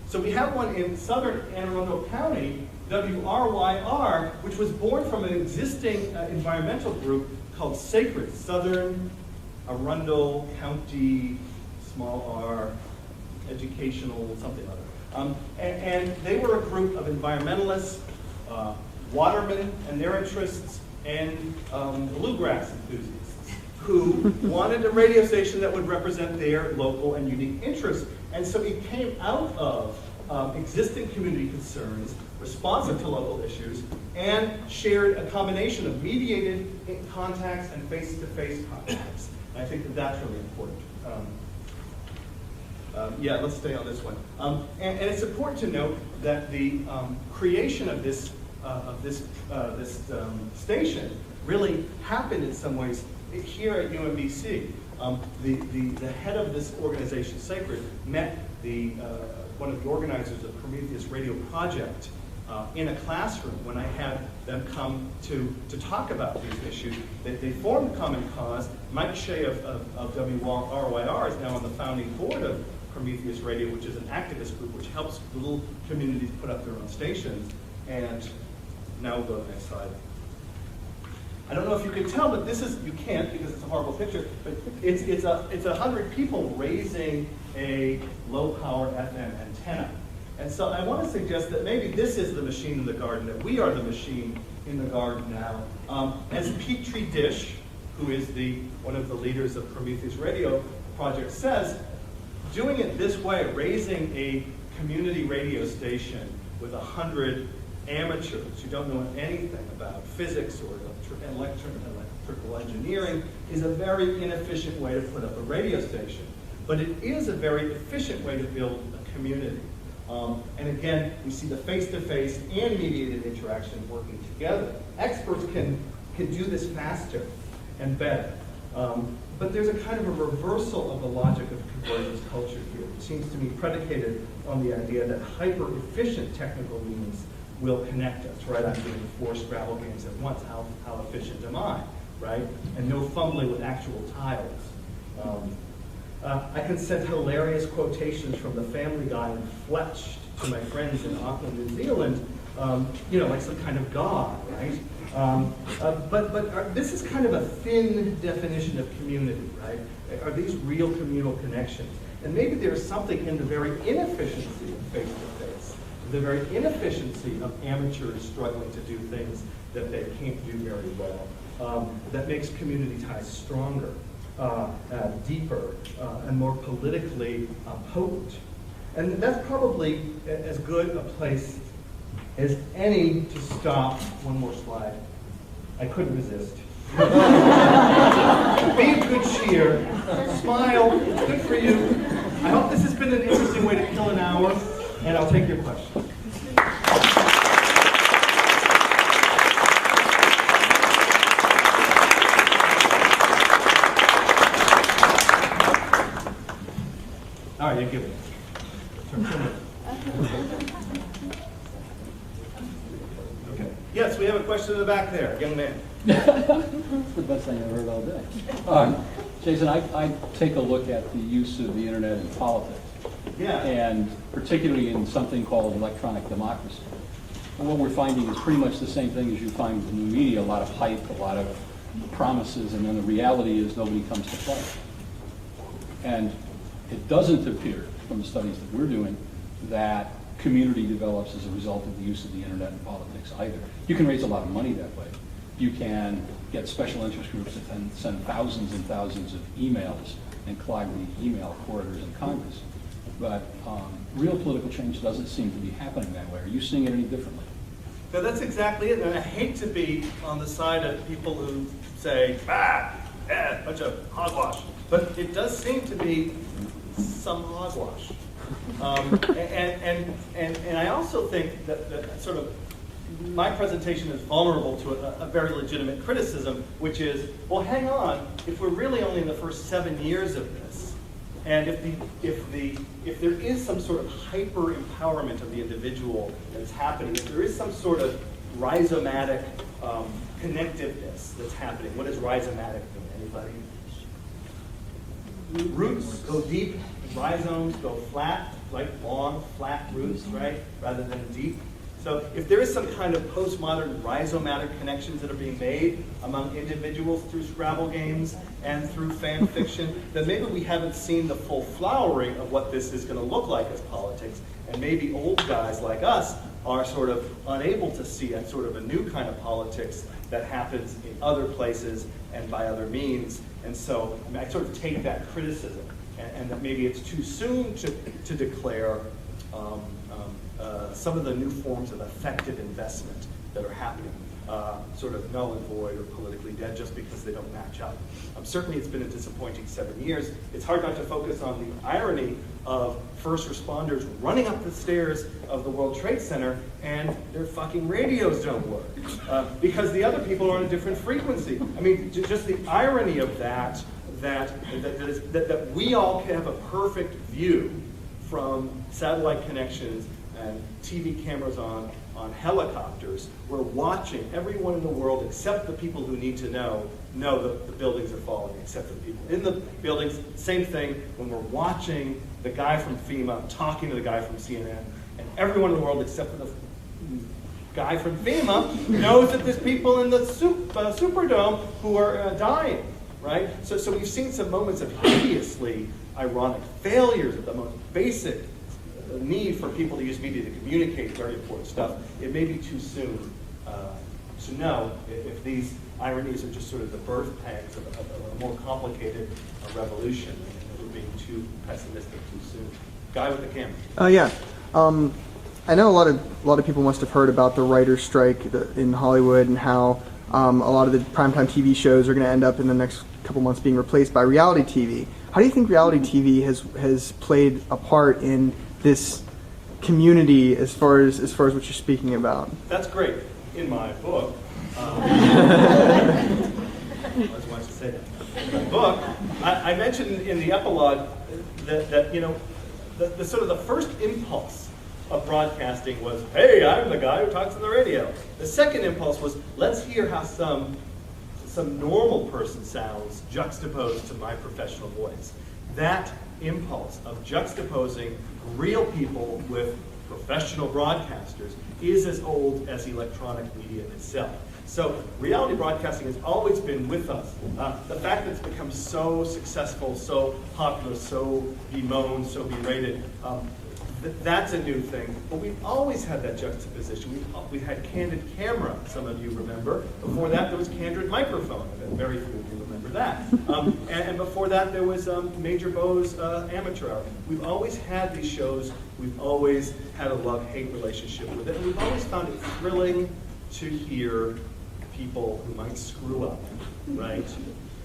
So we have one in southern Anne Arundel County, WRYR, which was born from an existing environmental group called Sacred, Southern Arundel County, small r, educational something or other. And they were a group of environmentalists, watermen and their interests, and bluegrass enthusiasts who wanted a radio station that would represent their local and unique interests. And so it came out of existing community concerns, responsive to local issues, and shared a combination of mediated contacts and face-to-face contacts. And I think that that's really important. Yeah, let's stay on this one. And it's important to note that the creation of this station really happened in some ways here at UMBC. The head of this organization, Sacred, met one of the organizers of Prometheus Radio Project in a classroom when I had them come to talk about these issues. They formed Common Cause. Mike Shea of WRYR is now on the founding board of Prometheus Radio, which is an activist group which helps little communities put up their own stations. And now we'll go to the next slide. I don't know if you can tell, but this is, you can't because it's a horrible picture, but it's 100 people raising a low-power FM antenna. And so I want to suggest that maybe this is the machine in the garden, that we are the machine in the garden now. As Petri Dish, who is one of the leaders of Prometheus Radio Project, says, doing it this way, raising a community radio station with 100 amateurs who don't know anything about physics or electrical engineering, is a very inefficient way to put up a radio station. But it is a very efficient way to build a community. And again, we see the face-to-face and mediated interaction working together. Experts can do this faster and better. But there's a kind of a reversal of the logic of convergence culture here. It seems to me predicated on the idea that hyper-efficient technical means will connect us, right? I'm doing 4 Scrabble games at once. How efficient am I, right? And no fumbling with actual tiles. I can send hilarious quotations from the Family Guy and Fletch to my friends in Auckland, New Zealand, like some kind of god, right? But this is kind of a thin definition of community, right? Are these real communal connections? And maybe there's something in the very inefficiency of face-to-face, the very inefficiency of amateurs struggling to do things that they can't do very well, that makes community ties stronger, deeper, and more politically potent. And that's probably as good a place as any to stop. One more slide. I couldn't resist. Be of good cheer. Smile. Good for you. I hope this has been an interesting way to kill an hour, and I'll take your questions. All right, you give it. Okay. Yes, we have a question in the back there, young man. It's the best thing I've heard all day. Jason, I take a look at the use of the internet in politics, and particularly in something called electronic democracy. And what we're finding is pretty much the same thing as you find in the media, a lot of hype, a lot of promises, and then the reality is nobody comes to play. And it doesn't appear from the studies that we're doing that community develops as a result of the use of the internet in politics either. You can raise a lot of money that way. You can get special interest groups that then send thousands and thousands of emails and clog the email corridors in Congress. But real political change doesn't seem to be happening that way. Are you seeing it any differently? No, that's exactly it. And I hate to be on the side of people who say, bunch of hogwash. But it does seem to be some hogwash. And I also think that sort of my presentation is vulnerable to a very legitimate criticism, which is, well, hang on, if we're really only in the first 7 years of this, and if there is some sort of hyper empowerment of the individual that's happening, if there is some sort of rhizomatic connectiveness that's happening, what does rhizomatic mean? Anybody? Roots go deep, rhizomes go flat, like long, flat roots, right, rather than deep. So if there is some kind of postmodern rhizomatic connections that are being made among individuals through Scrabble games and through fan fiction, then maybe we haven't seen the full flowering of what this is going to look like as politics. And maybe old guys like us are sort of unable to see a sort of a new kind of politics that happens in other places and by other means. And so I sort of take that criticism, and that maybe it's too soon to declare some of the new forms of effective investment that are happening sort of null and void or politically dead just because they don't match up. Certainly it's been a disappointing 7 years. It's hard not to focus on the irony of first responders running up the stairs of the World Trade Center and their fucking radios don't work because the other people are on a different frequency. I mean, just the irony of that we all have a perfect view from satellite connections and TV cameras on helicopters. We're watching everyone in the world except the people who need to know that the buildings are falling, except the people in the buildings. Same thing when we're watching the guy from FEMA talking to the guy from CNN, and everyone in the world except for the guy from FEMA knows that there's people in the Superdome who are dying, right? So we've seen some moments of hideously ironic failures of the most basic need for people to use media to communicate very important stuff. It may be too soon to know if these ironies are just sort of the birth pangs of a more complicated revolution, and we're being too pessimistic too soon. Guy with the camera. Yeah. I know a lot of people must have heard about the writer's strike in Hollywood and how a lot of the primetime TV shows are going to end up in the next couple months being replaced by reality TV. How do you think reality TV has played a part in this community as far as what you're speaking about? That's great. In my book, I just wanted to say that. In my book, I mentioned in the epilogue that you know, the sort of the first impulse of broadcasting was, hey, I'm the guy who talks on the radio. The second impulse was, let's hear how some normal person sounds juxtaposed to my professional voice. That impulse of juxtaposing real people with professional broadcasters is as old as electronic media itself. So reality broadcasting has always been with us. The fact that it's become so successful, so popular, so bemoaned, so berated, that's a new thing. But we've always had that juxtaposition. We had candid camera, some of you remember. Before that, there was candid microphone. Very few of you remember that. And before that, there was Major Beau's Amateur Hour. We've always had these shows. We've always had a love-hate relationship with it. And we've always found it thrilling to hear people who might screw up, right,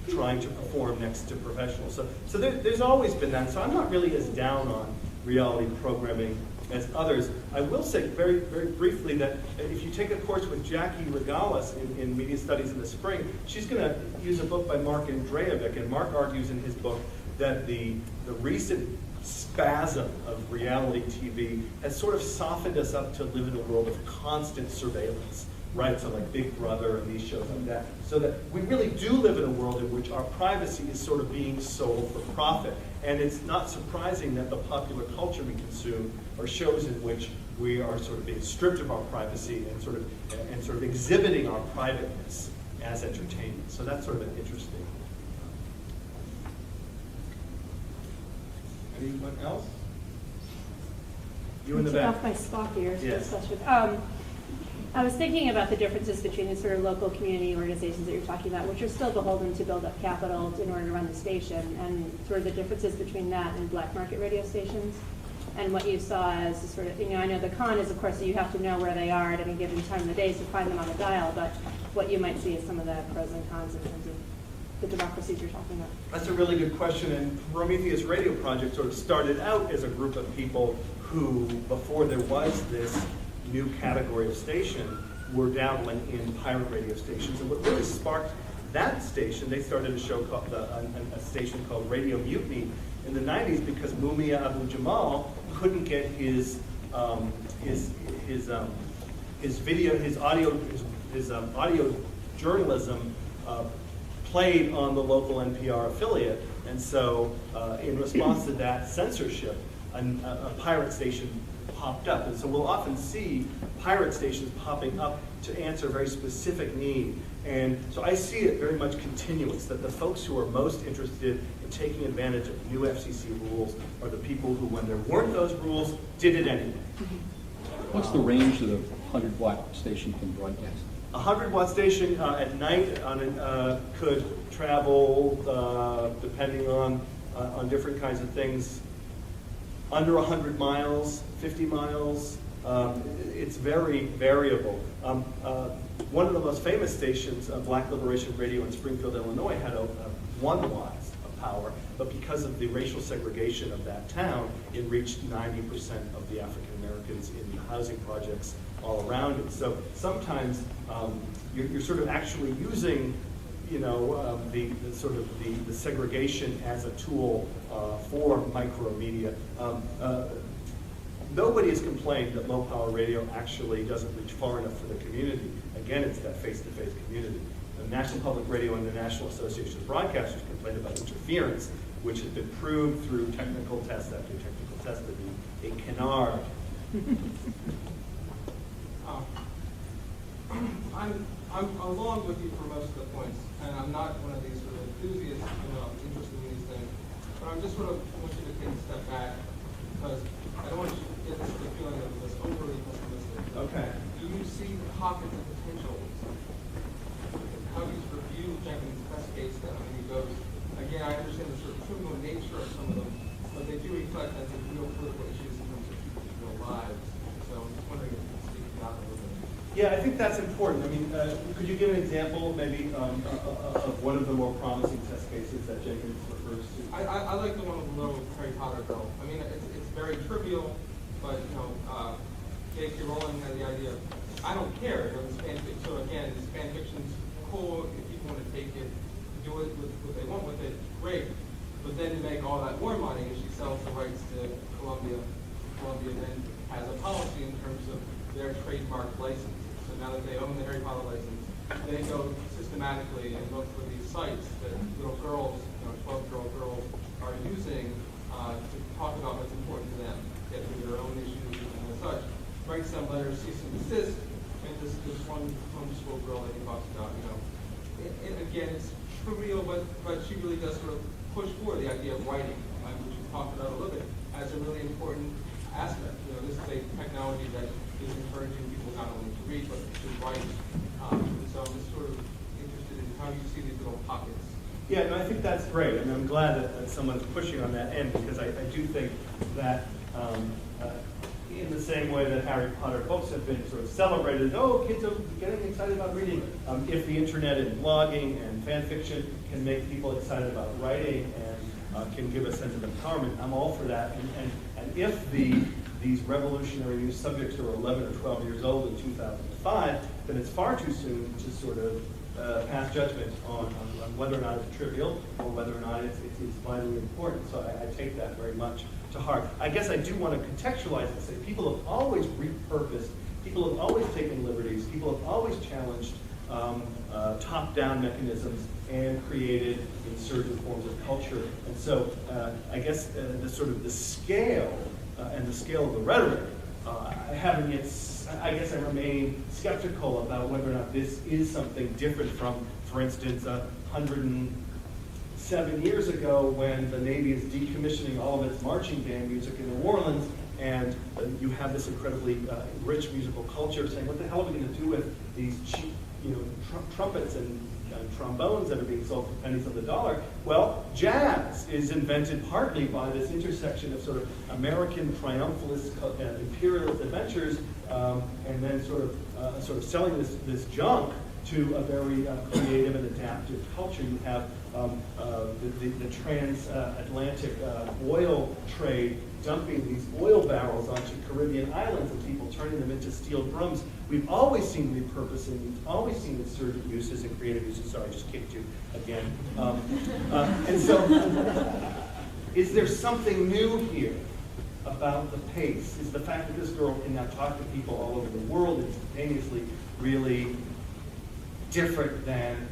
trying to perform next to professionals. So there's always been that. So I'm not really as down on reality programming as others. I will say very, very briefly that if you take a course with Jackie Regalis in Media Studies in the spring, she's going to use a book by Mark Andrejevic, and Mark argues in his book that the recent spasm of reality TV has sort of softened us up to live in a world of constant surveillance, right? So like Big Brother and these shows like that. So that we really do live in a world in which our privacy is sort of being sold for profit. And it's not surprising that the popular culture we consume are shows in which we are sort of being stripped of our privacy and sort of exhibiting our privateness as entertainment. So that's sort of an interesting. Anyone else? You in the back. Off my Spock ears. Yes. I was thinking about the differences between the sort of local community organizations that you're talking about, which are still beholden to build up capital in order to run the station, and sort of the differences between that and black market radio stations, and what you saw as a sort of, you know, I know the con is, of course, that you have to know where they are at any given time of the day to find them on the dial, but what you might see is some of the pros and cons in terms of the democracies you're talking about. That's a really good question, and Prometheus Radio Project sort of started out as a group of people who, before there was this new category of station, were dabbling in pirate radio stations. And what really sparked that station, they started a show called a station called Radio Mutiny in the 90s because Mumia Abu Jamal couldn't get his audio journalism played on the local NPR affiliate, and so in response to that censorship, a pirate station popped up. And so we'll often see pirate stations popping up to answer a very specific need. And so I see it very much continuous, that the folks who are most interested in taking advantage of new FCC rules are the people who, when there weren't those rules, did it anyway. What's the range that a 100-watt station can broadcast? A 100-watt station at night could travel, depending on different kinds of things, under 100 miles, 50 miles. It's very variable. One of the most famous stations, Black Liberation Radio in Springfield, Illinois, had 1 watt of power, but because of the racial segregation of that town, it reached 90% of the African Americans in the housing projects all around it. So sometimes you're sort of actually using, the segregation as a tool for micromedia. Nobody has complained that low-power radio actually doesn't reach far enough for the community. Again, it's that face-to-face community. The National Public Radio and the National Association of Broadcasters complained about interference, which has been proved through technical test after technical test to be a canard. I'm along with you for most of the points, and I'm not one of these sort of enthusiasts, interested in these things. But I'm just sort of want you to take a step back, because I don't want you to get the feeling of this overly pessimistic. Okay. Do you see pockets of potential? How do you review Jenkins' test case that goes? Again, I understand the sort of criminal nature of some of them, but they do reflect as real political issues in terms of people's real lives. So I'm just wondering if you can speak about that a little bit. Yeah, I think that's important. I mean, could you give an example, maybe, of one of the more promising test cases that Jenkins refers to? I like the one with the little Harry Potter girl. I mean, it's very trivial, but J.K. Rowling had the idea of, I don't care. It's fan fiction. So again, this fan fiction's cool. If people want to take it, do it with what they want with it, great. But then to make all that more money, she sells the rights to Columbia. Columbia then has a policy in terms of their trademark license. So now that they own the Harry Potter license, they go systematically and look for these sites that little girls, 12-year-old girls, are using to talk about what's important to them, get through their own issues and such. Write some letters, cease and desist, and this one homeschool girl that he talks about, And again, it's trivial, but she really does sort of push forward the idea of writing, which we talked about a little bit, as a really important aspect. This is a technology that is encouraging people not only to read, but to write. And so I'm just sort of interested in how you see these little pockets. Yeah, no, I think that's great, and I'm glad that someone's pushing on that end, because I do think that in the same way that Harry Potter books have been sort of celebrated, kids are getting excited about reading. If the internet and blogging and fan fiction can make people excited about writing and can give a sense of empowerment, I'm all for that. And if these revolutionary new subjects are 11 or 12 years old in 2005, then it's far too soon to sort of pass judgment on whether or not it's trivial or whether or not it's vitally important. So I take that very much to heart. I guess I do want to contextualize and say people have always repurposed, people have always taken liberties, people have always challenged top-down mechanisms and created insurgent forms of culture. And so I guess the scale and the scale of the rhetoric, I guess I remain skeptical about whether or not this is something different from, for instance, 107 years ago when the Navy is decommissioning all of its marching band music in New Orleans, and you have this incredibly rich musical culture saying, what the hell are we going to do with these cheap, trumpets and trombones that are being sold for pennies on the dollar? Well, jazz is invented partly by this intersection of sort of American triumphalist, imperialist adventures, and then sort of selling this junk to a very creative and adaptive culture. You have the transatlantic oil trade dumping these oil barrels onto Caribbean islands and people turning them into steel drums. We've always seen repurposing, we've always seen insurgent uses and creative uses. Sorry, I just kicked you again. And so, is there something new here about the pace? Is the fact that this girl can now talk to people all over the world instantaneously really different than,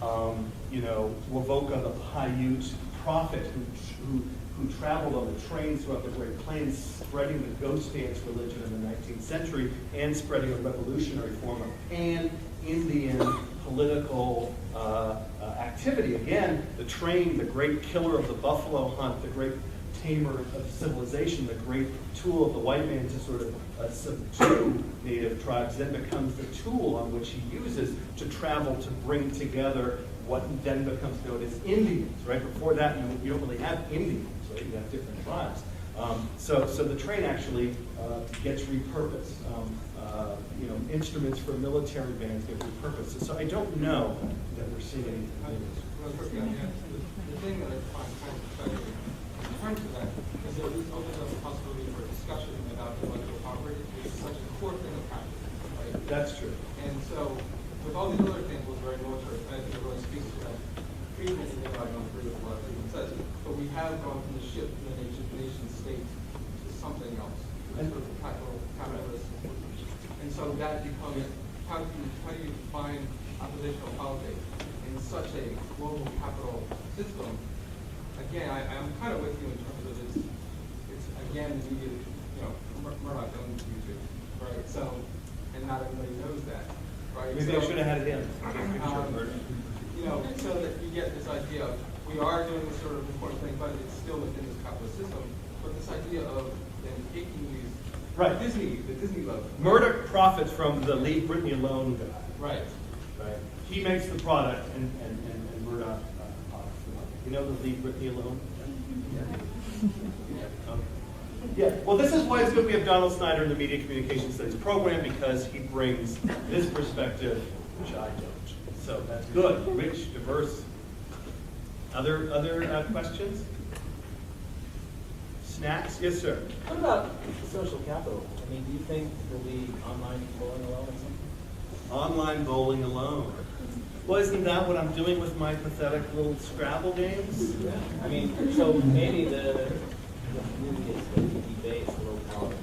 Wovoka, the Paiute prophet who who traveled on the trains throughout the Great Plains, spreading the ghost dance religion in the 19th century and spreading a revolutionary form of pan-Indian political activity. Again, the train, the great killer of the buffalo hunt, the great tamer of civilization, the great tool of the white man to sort of subdue native tribes, then becomes the tool on which he uses to travel to bring together what then becomes known as Indians, right? Before that, you don't really have Indians, right? You have different tribes. So the train actually gets repurposed. Instruments for military bands get repurposed. So I don't know that we're seeing anything like this. Real quickly, the thing that I find kind of exciting in front of that is that it opens up the possibility for a discussion about intellectual property, which is such a core thing of practice, right? That's true. And so, with all these other examples, very military, I think it really speaks to that. Friedman, even though I don't agree with what Friedman says, but we have gone from the shift from the nation state to something else, to sort of capitalist. And so that becomes, how do you define oppositional politics in such a global capital system? Again, I'm kind of with you in terms of it's again, media, Murdoch owns YouTube, right? So, and not everybody knows that, right? Maybe I should have had it in. So that you get this idea of, we are doing this sort of important thing, but it's still within this capitalist system. But this idea of then taking these, Right. the Disney logo. Murdoch profits from the Leave Britney Alone guy. Right. Right. He makes the product, and Murdoch profits the money. You know the Leave Britney Alone? Yeah. Well, this is why it's good we have Donald Snyder in the Media Communication Studies program, because he brings this perspective, which I don't. So that's good, rich, diverse. Other questions? Snacks? Yes, sir. What about social capital? I mean, do you think there'll be online bowling alone or something? Online bowling alone. Well, isn't that what I'm doing with my pathetic little Scrabble games? Yeah. I mean, so maybe the community is going to debate a little more.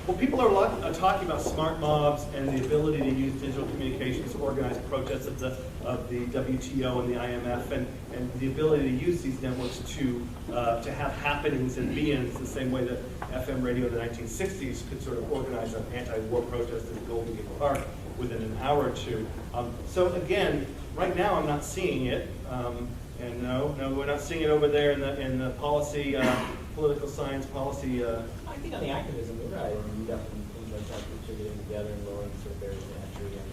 Well, people are talking about smart mobs and the ability to use digital communications to organize protests of the WTO and the IMF, and the ability to use these networks to have happenings and be-ins the same way that FM radio in the 1960s could sort of organize an anti-war protest in Golden Gate Park within an hour or two. So again, right now I'm not seeing it, and no, we're not seeing it over there in the policy, political science policy. I think on the activism, you're right. I mean, you got things like that which are getting together and lowering sort of barriers to entry and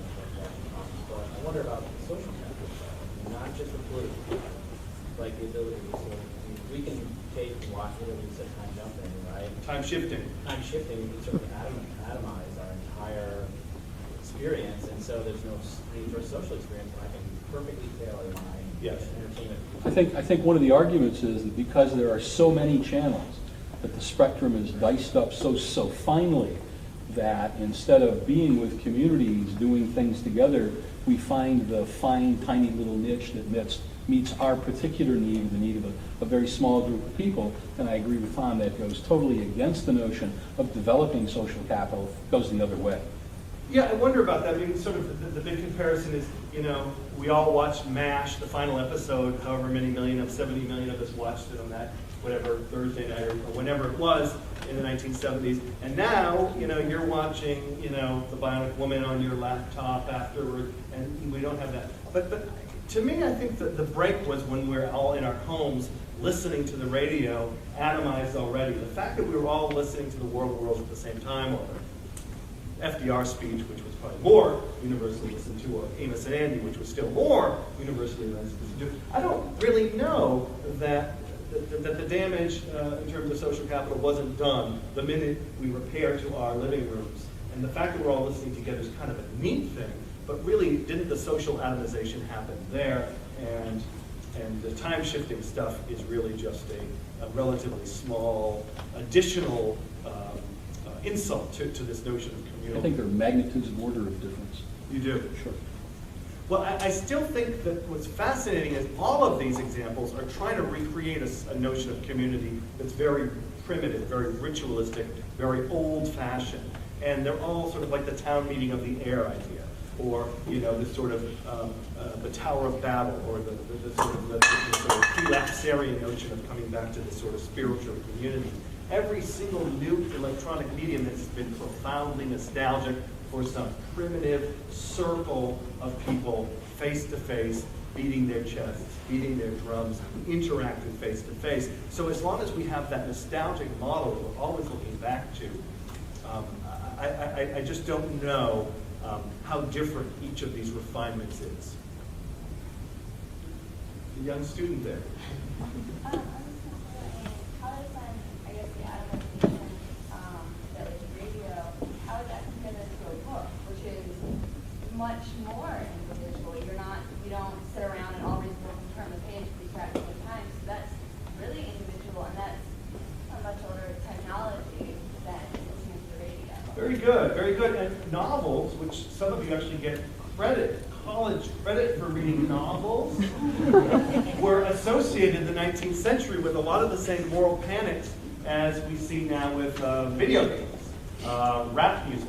but I wonder about the social capital side. I mean, not just the political side, like the ability to sort of, we can take and watch whatever you said, time jumping, right? Time shifting. Time shifting, we can sort of atomize our entire experience, and so there's no need for a social experience. I can perfectly tailor my entertainment. I think one of the arguments is that because there are so many channels, that the spectrum is diced up so finely that instead of being with communities doing things together, we find the fine, tiny little niche that meets our particular need, the need of a very small group of people. And I agree with Tom, that goes totally against the notion of developing social capital, goes the other way. Yeah, I wonder about that. I mean, sort of the big comparison is, we all watched MASH, the final episode, however many million 70 million of us watched it on that, whatever, Thursday night or whenever it was in the 1970s. And now, you're watching, the Bionic Woman on your laptop afterward, and we don't have that. But to me, I think that the break was when we're all in our homes listening to the radio, atomized already. The fact that we were all listening to the World of Worlds at the same time, or FDR speech, which was probably more universally listened to, or Amos and Andy, which was still more universally listened to. I don't really know that the damage in terms of social capital wasn't done the minute we repaired to our living rooms. And the fact that we're all listening together is kind of a neat thing, but really, didn't the social atomization happen there? And the time shifting stuff is really just a relatively small additional insult to this notion of community. I think there are magnitudes of order of difference. You do? Sure. Well, I still think that what's fascinating is all of these examples are trying to recreate a notion of community that's very primitive, very ritualistic, very old-fashioned. And they're all sort of like the town meeting of the air idea. or this sort of the Tower of Babel, or the sort of prelapsarian notion of coming back to this sort of spiritual community. Every single new electronic medium has been profoundly nostalgic for some primitive circle of people face to face, beating their chests, beating their drums, interacting face to face. So as long as we have that nostalgic model that we're always looking back to, I just don't know how different each of these refinements is. The young student there. I was considering how does I guess the atomization that is radio, how is that fit into a book, which is much more individual. You don't sit around and always turn the page to be tracking the time. So that's really individual, and that's a much older technology than listening to radio. Very good, very good. And novels, which some of you actually get college credit for reading novels, were associated in the 19th century with a lot of the same moral panics as we see now with video games, rap music.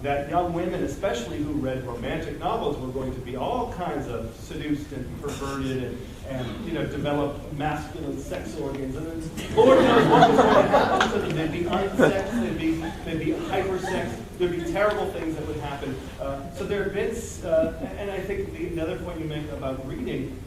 That young women, especially who read romantic novels, were going to be all kinds of seduced and perverted and develop masculine sex organs. And then Lord knows what was going to happen to them. They'd be unsexed, they'd be hypersexed, there'd be terrible things that would happen. So there have been, and I think another point you make about reading,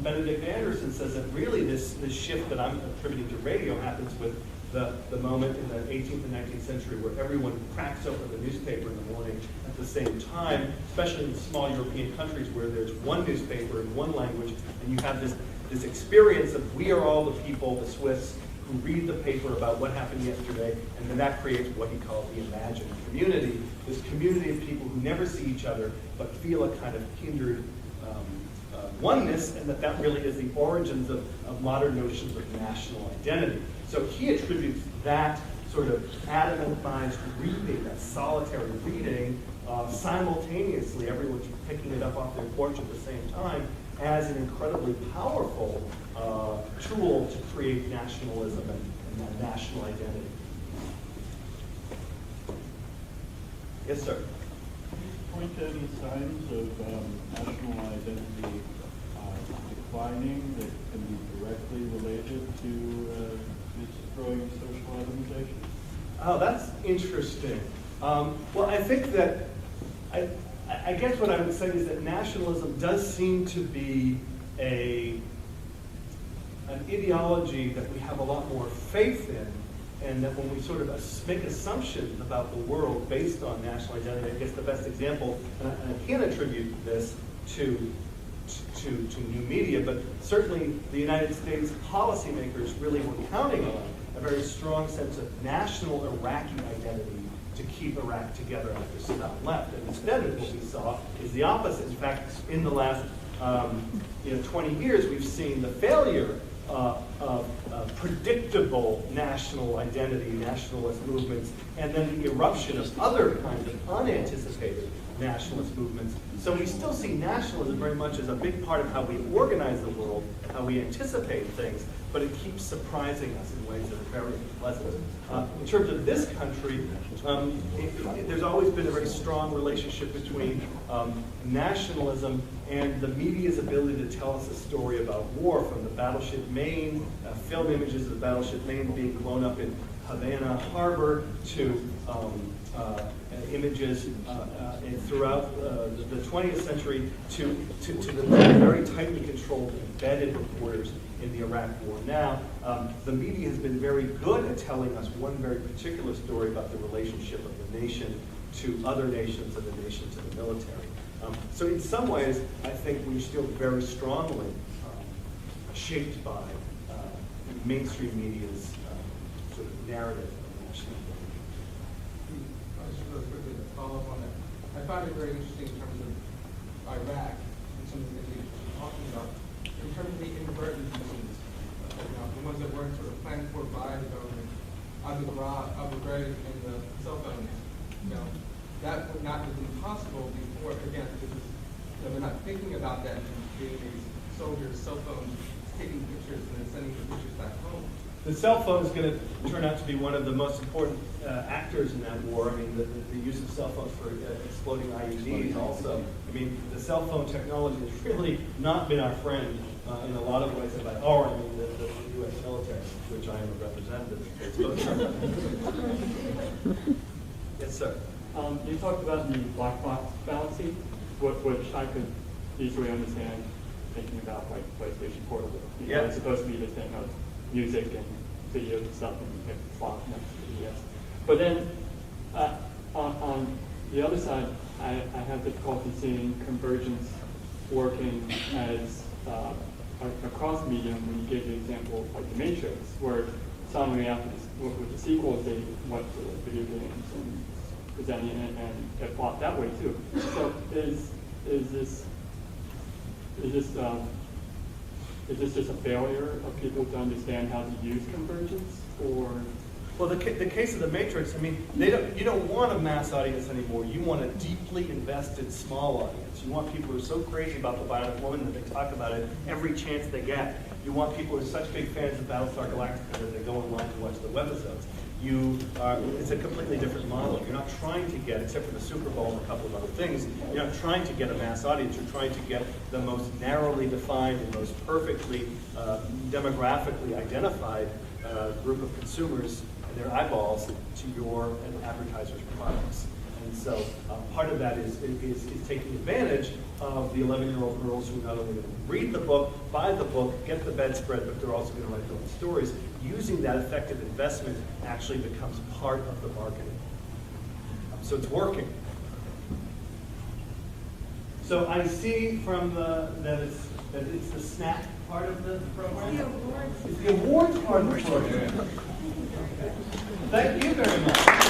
Benedict Anderson says that really this shift that I'm attributing to radio happens with the moment in the 18th and 19th century where everyone cracks open the newspaper in the morning at the same time, especially in small European countries where there's one newspaper in one language, and you have this experience of we are all the people, the Swiss, who read the paper about what happened yesterday, and then that creates what he calls the imagined community, this community of people who never see each other but feel a kind of kindred oneness, and that really is the origins of modern notions of national identity. So he attributes that sort of atomatized reading, that solitary reading, simultaneously, everyone's picking it up off their porch at the same time, as an incredibly powerful tool to create nationalism and national identity. Yes, sir? Can you point to any signs of national identity declining that can be directly related to this growing social atomization? Oh, that's interesting. Well, I think that, I guess what I would say is that nationalism does seem to be an ideology that we have a lot more faith in, and that when we sort of make assumptions about the world based on national identity, I guess the best example, and I can't attribute this to new media, but certainly the United States policymakers really were counting on a very strong sense of national Iraqi identity to keep Iraq together after Saddam left. And instead of what we saw is the opposite. In fact, in the last 20 years, we've seen the failure of predictable national identity, nationalist movements, and then the eruption of other kinds of unanticipated nationalist movements. So we still see nationalism very much as a big part of how we organize the world, how we anticipate things, but it keeps surprising us in ways that are very unpleasant. In terms of this country, there's always been a very strong relationship between nationalism and the media's ability to tell us a story about war, from the battleship Maine, film images of the battleship Maine being blown up in Havana Harbor, to images throughout the 20th century to the very tightly controlled, embedded reporters in the Iraq War. Now, the media has been very good at telling us one very particular story about the relationship of the nation to other nations and the nation to the military. So in some ways, I think we're still very strongly shaped by mainstream media's sort of narrative of national identity. Just real quickly to follow up on that. I find it very interesting in terms of Iraq and some of the things you're talking about. In terms of the inadvertent uses, the ones that weren't sort of planned for by the government, Abu Ghraib and the cell phones, that would not have been possible before, again, because they're not thinking about that and creating these soldiers' cell phones, taking pictures and then sending the pictures back home. The cell phone is going to turn out to be one of the most important actors in that war. I mean, the use of cell phones for exploding IEDs also. I mean, the cell phone technology has really not been our friend in a lot of ways. And by our, I mean the U.S. military, which I am a representative. Yes, sir. You talked about the black box fallacy, which I could easily understand thinking about like PlayStation Portable. Yeah. It's supposed to be this thing of music and videos and stuff, and you can slot next to the DS. But then on the other side, I have difficulty seeing convergence working as a cross medium when you gave the example of like the Matrix, where suddenly after this, with the sequels, they went to video games and presenting it, and it flopped that way too. So is this just a failure of people to understand how to use convergence, or? Well, the case of the Matrix, I mean, you don't want a mass audience anymore. You want a deeply invested small audience. You want people who are so crazy about the Bionic Woman that they talk about it every chance they get. You want people who are such big fans of Battlestar Galactica that they go online to watch the webisodes. It's a completely different model. You're not trying to get, except for the Super Bowl and a couple of other things, you're not trying to get a mass audience. You're trying to get the most narrowly defined and most perfectly demographically identified group of consumers and their eyeballs to your advertisers' products. And so part of that is taking advantage of the 11-year-old girls who are not only going to read the book, buy the book, get the bedspread, but they're also going to write their own stories. Using that effective investment actually becomes part of the marketing. So it's working. So I see from that it's the snack part of the program. It's the awards part of the program. Thank you very much.